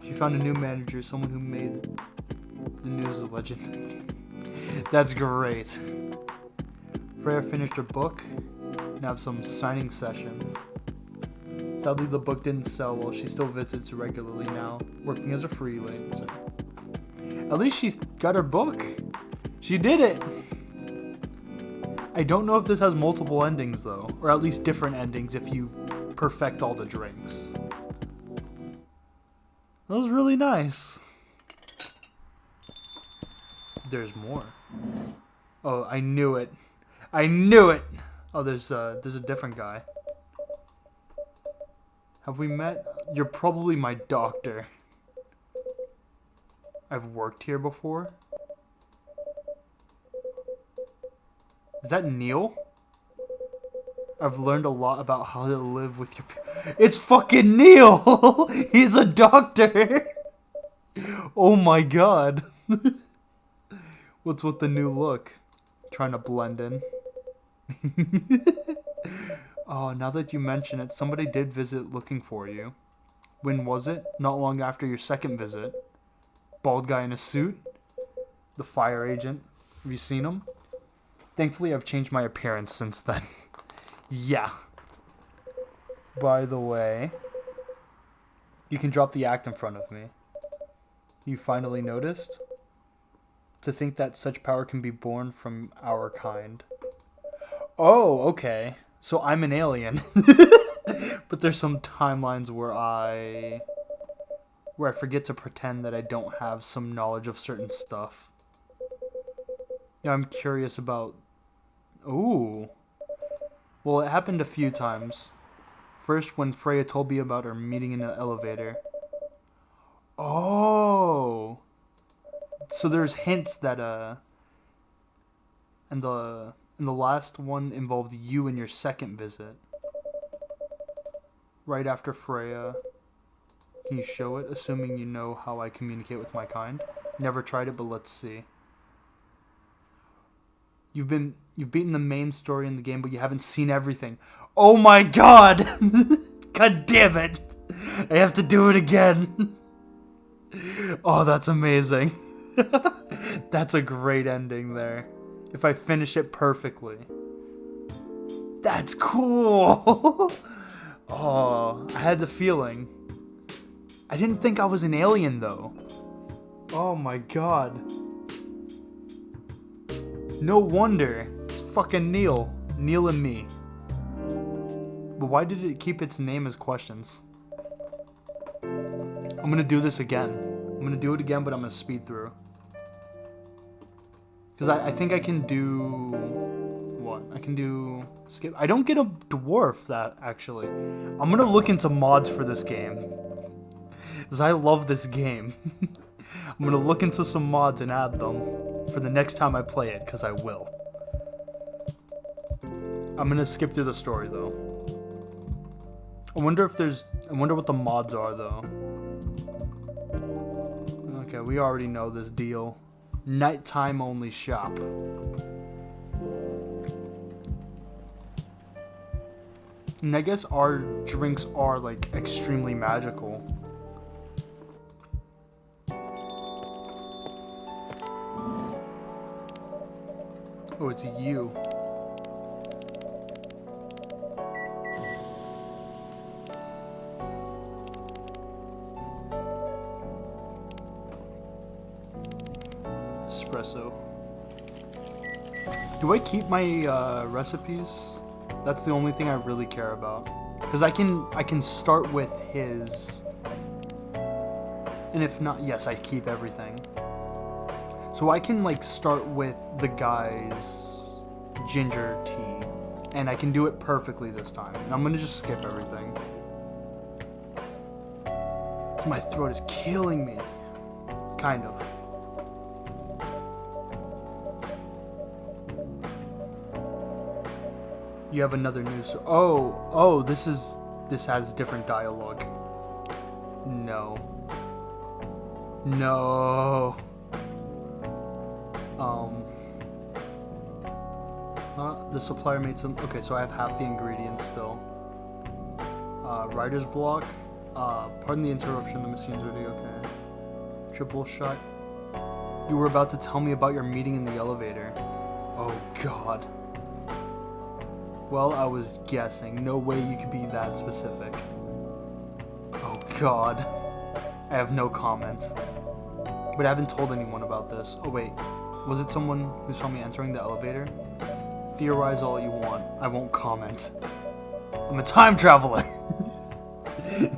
A: She found a new manager, someone who made the news a legend. That's great. Freya finished her book and have some signing sessions. Sadly, the book didn't sell while she still visits regularly now, working as a freelancer. At least she's got her book. She did it. I don't know if this has multiple endings though, or at least different endings if you perfect all the drinks. That was really nice. There's more. Oh, I knew it. I knew it. Oh, there's a different guy. Have we met? You're probably my doctor. I've worked here before. Is that Neil? I've learned a lot about how to live with your... It's fucking Neil! He's a doctor! Oh my god. What's with the new look? Trying to blend in. Oh, now that you mention it, somebody did visit looking for you. When was it? Not long after your second visit. Bald guy in a suit? The fire agent. Have you seen him? Thankfully, I've changed my appearance since then. Yeah. By the way, you can drop the act in front of me. You finally noticed? To think that such power can be born from our kind. Oh, okay. So I'm an alien. But there's some timelines where I forget to pretend that I don't have some knowledge of certain stuff. Yeah, I'm curious about... Ooh. Well, it happened a few times. First, when Freya told me about our meeting in the elevator. Oh. So there's hints that, and the last one involved you in your second visit. Right after Freya. Can you show it, assuming you know how I communicate with my kind? Never tried it, but let's see. You've beaten the main story in the game, but you haven't seen everything. Oh my god! God damn it! I have to do it again. Oh, that's amazing. That's a great ending there. If I finish it perfectly. That's cool! Oh, I had the feeling. I didn't think I was an alien, though. Oh my god. No wonder. It's fucking Neil. Neil and me. But why did it keep its name as questions? I'm gonna do this again. I'm gonna do it again, but I'm gonna speed through. Because I think I can do... What? I can do... Skip. I don't get a dwarf, that, actually. I'm gonna look into mods for this game. Because I love this game. I'm gonna look into some mods and add them for the next time I play it, because I will. I'm gonna skip through the story, though. I wonder what the mods are, though. Okay, we already know this deal. Nighttime only shop. And I guess our drinks are, like, extremely magical. Oh, it's you. Espresso. Do I keep my recipes? That's the only thing I really care about. Because I can start with his. And if not, yes, I keep everything. So I can like start with the guy's ginger tea. And I can do it perfectly this time. And I'm gonna just skip everything. My throat is killing me. Kind of. You have another news. Oh, this has different dialogue. No. The supplier made some. Okay, so I have half the ingredients still. Writer's block. Pardon the interruption. The machine's ready. Okay. Triple shot. You were about to tell me about your meeting in the elevator. Oh God. Well, I was guessing. No way you could be that specific. Oh God. I have no comment. But I haven't told anyone about this. Oh wait. Was it someone who saw me entering the elevator? Theorize all you want. I won't comment. I'm a time traveler!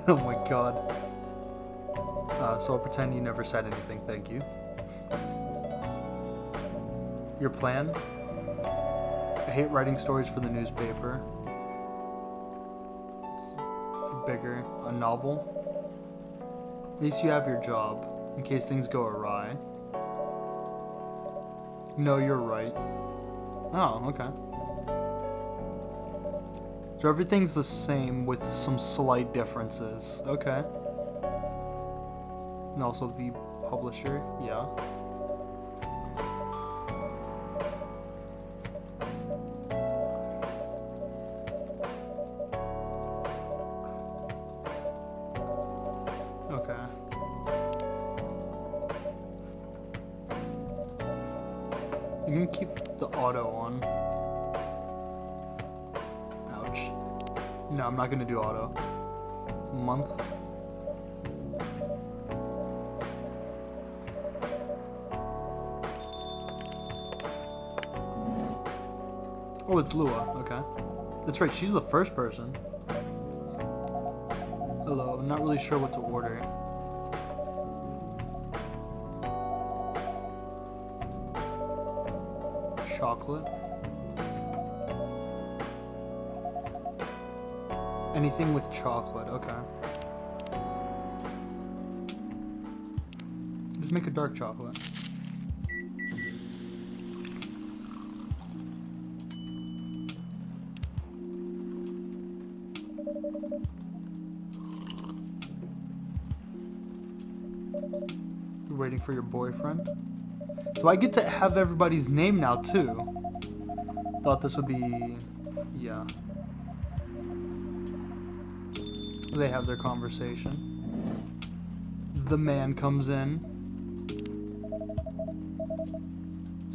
A: Oh my God. So I'll pretend you never said anything. Thank you. Your plan? I hate writing stories for the newspaper. Bigger. A novel? At least you have your job, in case things go awry. No, you're right. Oh, okay. So everything's the same with some slight differences. Okay. And also the publisher, yeah. Okay. You can keep the auto on. Ouch. No, I'm not gonna do auto. Month. Oh, it's Lua. Okay. That's right, she's the first person. Hello, I'm not really sure what to order. Chocolate. Anything with chocolate, okay. Just make a dark chocolate. You're waiting for your boyfriend? So I get to have everybody's name now too. Thought this would be, yeah. They have their conversation. The man comes in.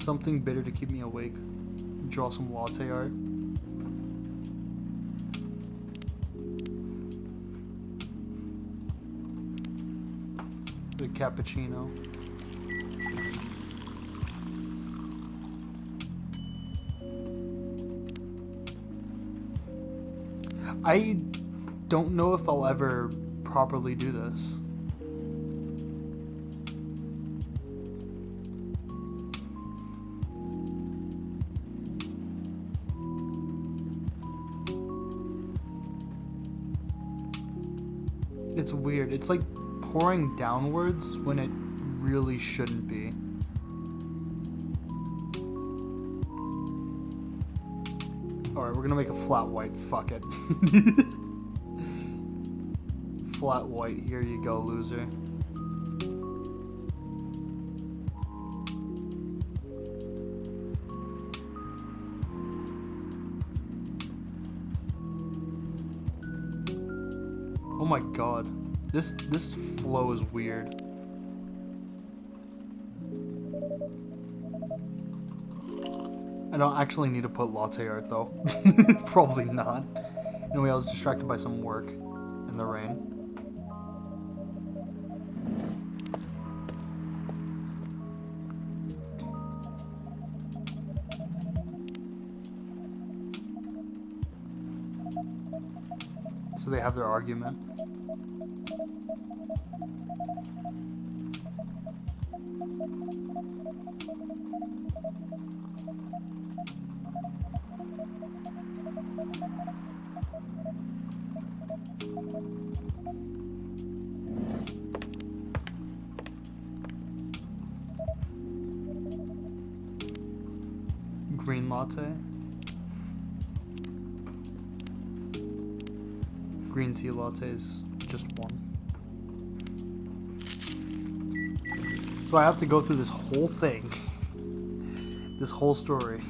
A: Something bitter to keep me awake. Draw some latte art. The cappuccino. I don't know if I'll ever properly do this. It's weird. It's like pouring downwards when it really shouldn't be. Alright, we're gonna make a flat white. Fuck it. Flat white. Here you go, loser. Oh my god. This flow is weird. And don't actually need to put latte art though. Probably not. Anyway, I was distracted by some work in the rain. So they have their argument. Green latte. Green tea latte is just one. So I have to go through this whole thing. This whole story.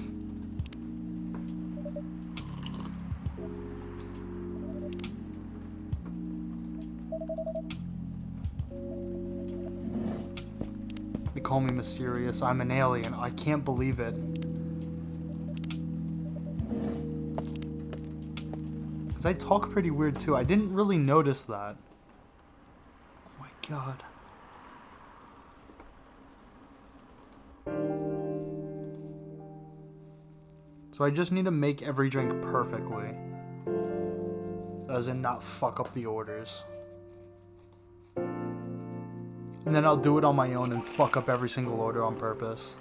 A: They call me mysterious. I'm an alien. I can't believe it. Because I talk pretty weird too. I didn't really notice that. Oh my god. So I just need to make every drink perfectly. As in not fuck up the orders. And then I'll do it on my own and fuck up every single order on purpose.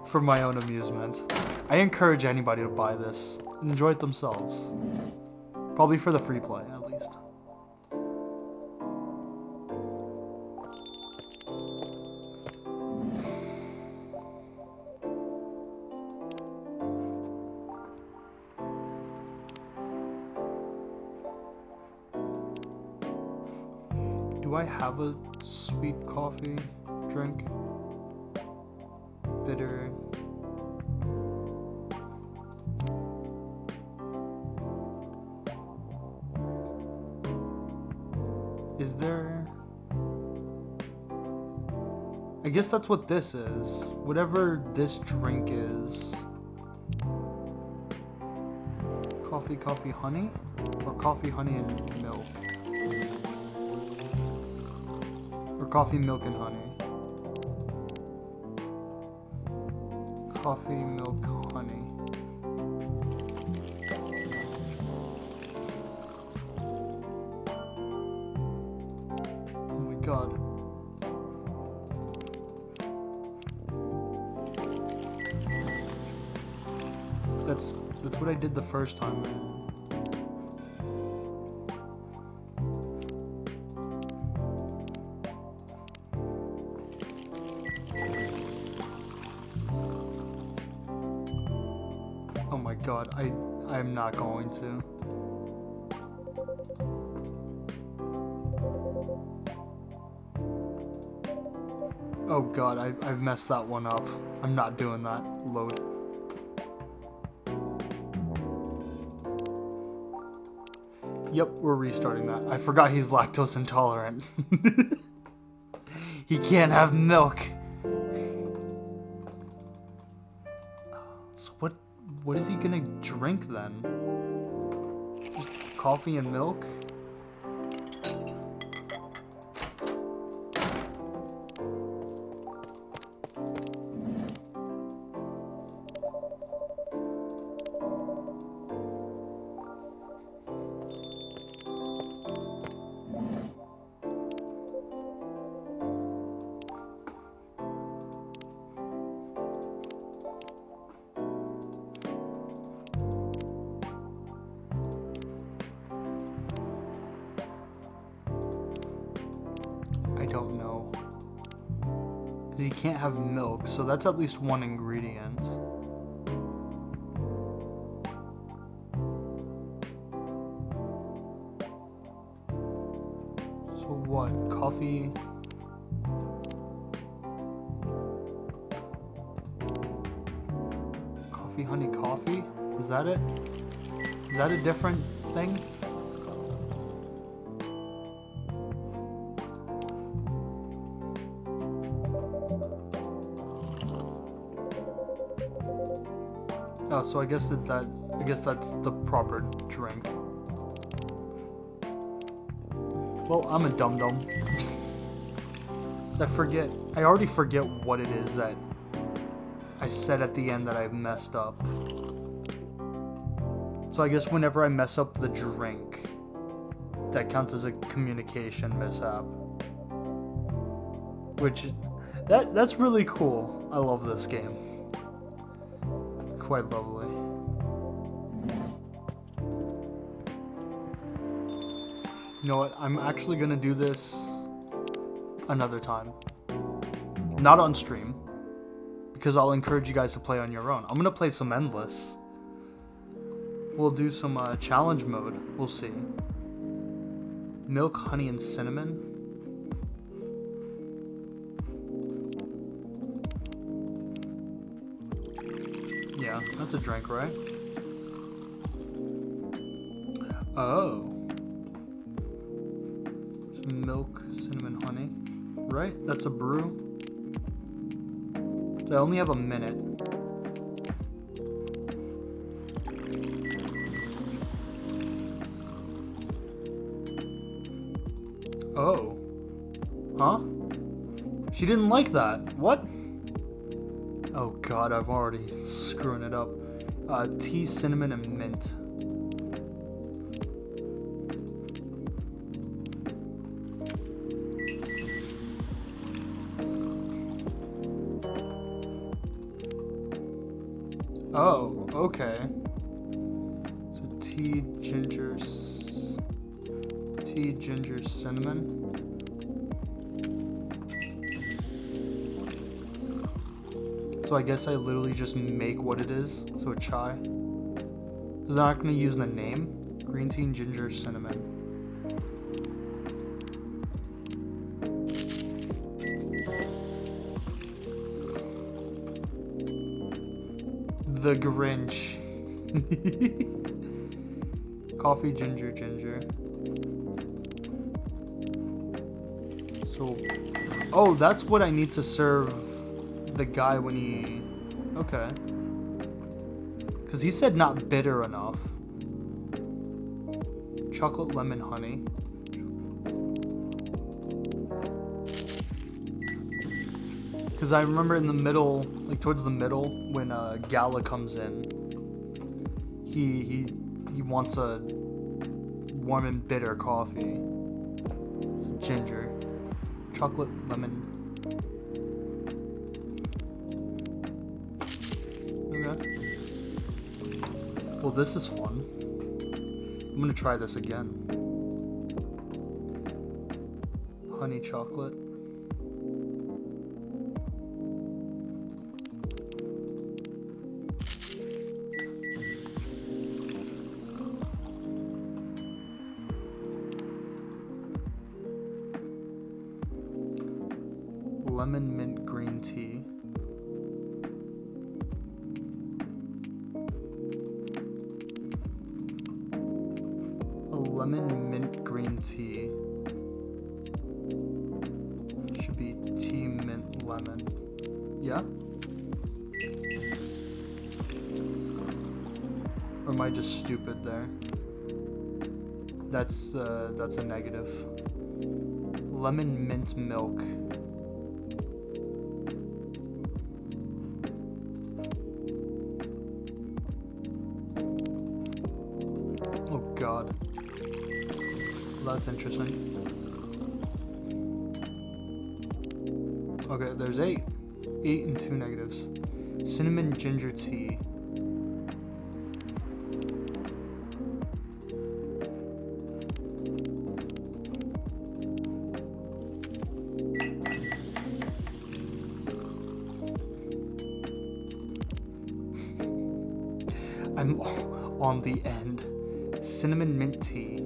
A: For my own amusement. I encourage anybody to buy this. Enjoy it themselves. Probably for the free play, at least. Do I have a sweet coffee drink? Bitter. Is there... I guess that's what this is. Whatever this drink is. Coffee, honey? Or coffee, honey, and milk? Or coffee, milk, and honey? Coffee, milk, honey. Oh my god. That's what I did the first time, man. Oh my god, I'm not going to. Oh god, I've messed that one up. I'm not doing that. Load. Yep, we're restarting that. I forgot he's lactose intolerant. He can't have milk. So what is he gonna drink then? Just coffee and milk? I don't know. Because he can't have milk, so that's at least one ingredient. So what? Coffee? Coffee, honey, coffee? Is that it? Is that a different thing? So I guess I guess that's the proper drink. Well, I'm a dum-dum. I already forget what it is that I said at the end that I messed up. So I guess whenever I mess up the drink, that counts as a communication mishap. Which, that's really cool. I love this game. Quite lovely. You know what? I'm actually gonna do this another time. Not on stream. Because I'll encourage you guys to play on your own. I'm gonna play some Endless. We'll do some challenge mode. We'll see. Milk, honey, and cinnamon. Yeah, that's a drink, right? Oh. Some milk, cinnamon, honey. Right? That's a brew. So I only have a minute. Oh. Huh? She didn't like that. What? Oh god, I've already screwing it up. Tea, cinnamon, and mint. Oh, okay. So tea, ginger, cinnamon. So I guess I literally just make what it is. So a chai. I'm not gonna use the name. Green tea, ginger, cinnamon. The Grinch. Coffee, ginger. So, oh, that's what I need to serve the guy when he... Okay. Because he said not bitter enough. Chocolate, lemon, honey. Because I remember in the middle, like towards the middle, when Gala comes in, he wants a warm and bitter coffee. So ginger. Chocolate, lemon. Okay. Well, this is fun. I'm gonna try this again. Honey chocolate. Lemon mint green tea. A lemon mint green tea should be tea mint lemon. Yeah? Or am I just stupid there? That's a negative. Lemon mint milk. Oh god. That's interesting. Okay, there's 8. 8 and 2 negatives. Cinnamon ginger tea. I'm on the end. Cinnamon mint tea.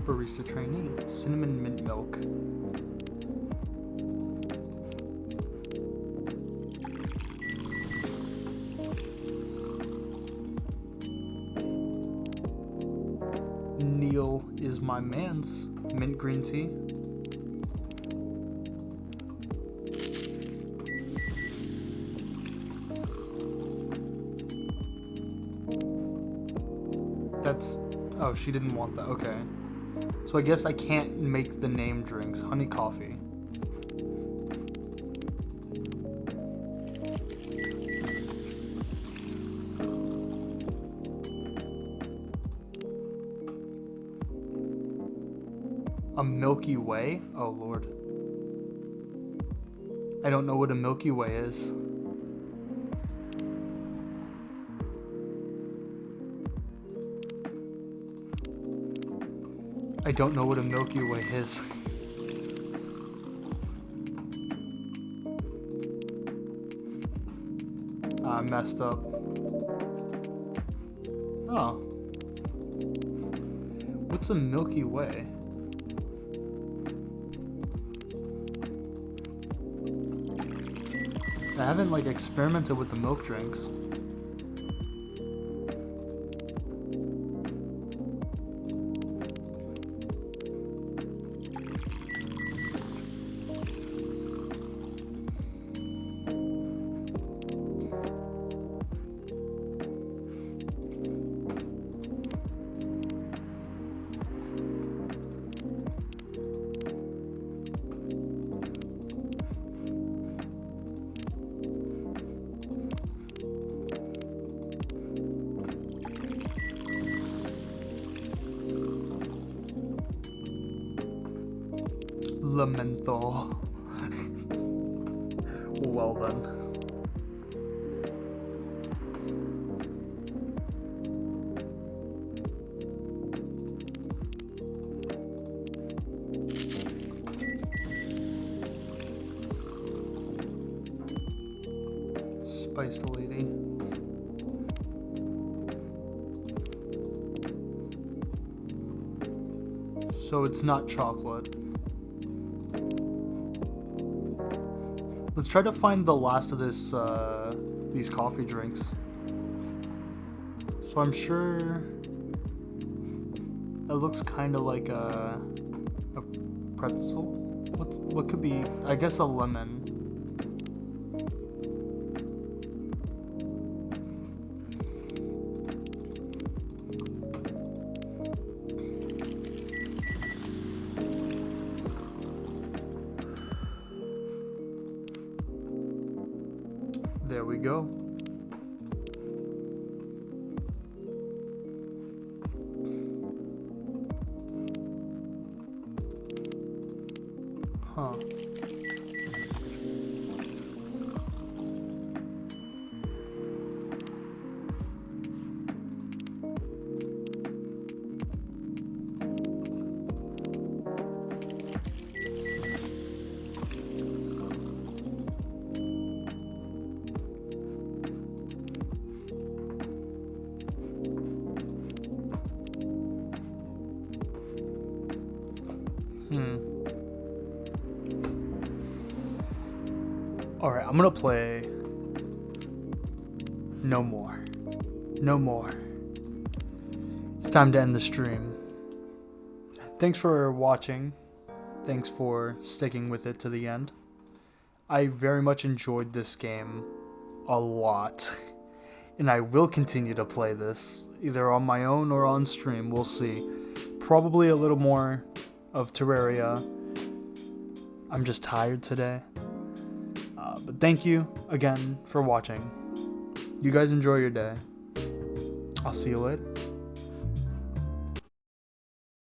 A: Barista trainee. Cinnamon mint milk. Neil my man's mint green tea. That's... oh, she didn't want that. Okay. So I guess I can't make the name drinks. Honey coffee. A Milky Way? Oh, Lord. I don't know what a Milky Way is. I don't know what a Milky Way is. I messed up. Oh. What's a Milky Way? I haven't like experimented with the milk drinks. Menthol. Well then. Spiced lady. So it's not chocolate. Let's try to find the last of this, these coffee drinks. So I'm sure it looks kind of like a pretzel. What could be? I guess a lemon. There we go. Huh. Alright, I'm gonna play No More. No More. It's time to end the stream. Thanks for watching. Thanks for sticking with it to the end. I very much enjoyed this game a lot. And I will continue to play this, either on my own or on stream, we'll see. Probably a little more of Terraria. I'm just tired today. But thank you again for watching. You guys enjoy your day. I'll see you later.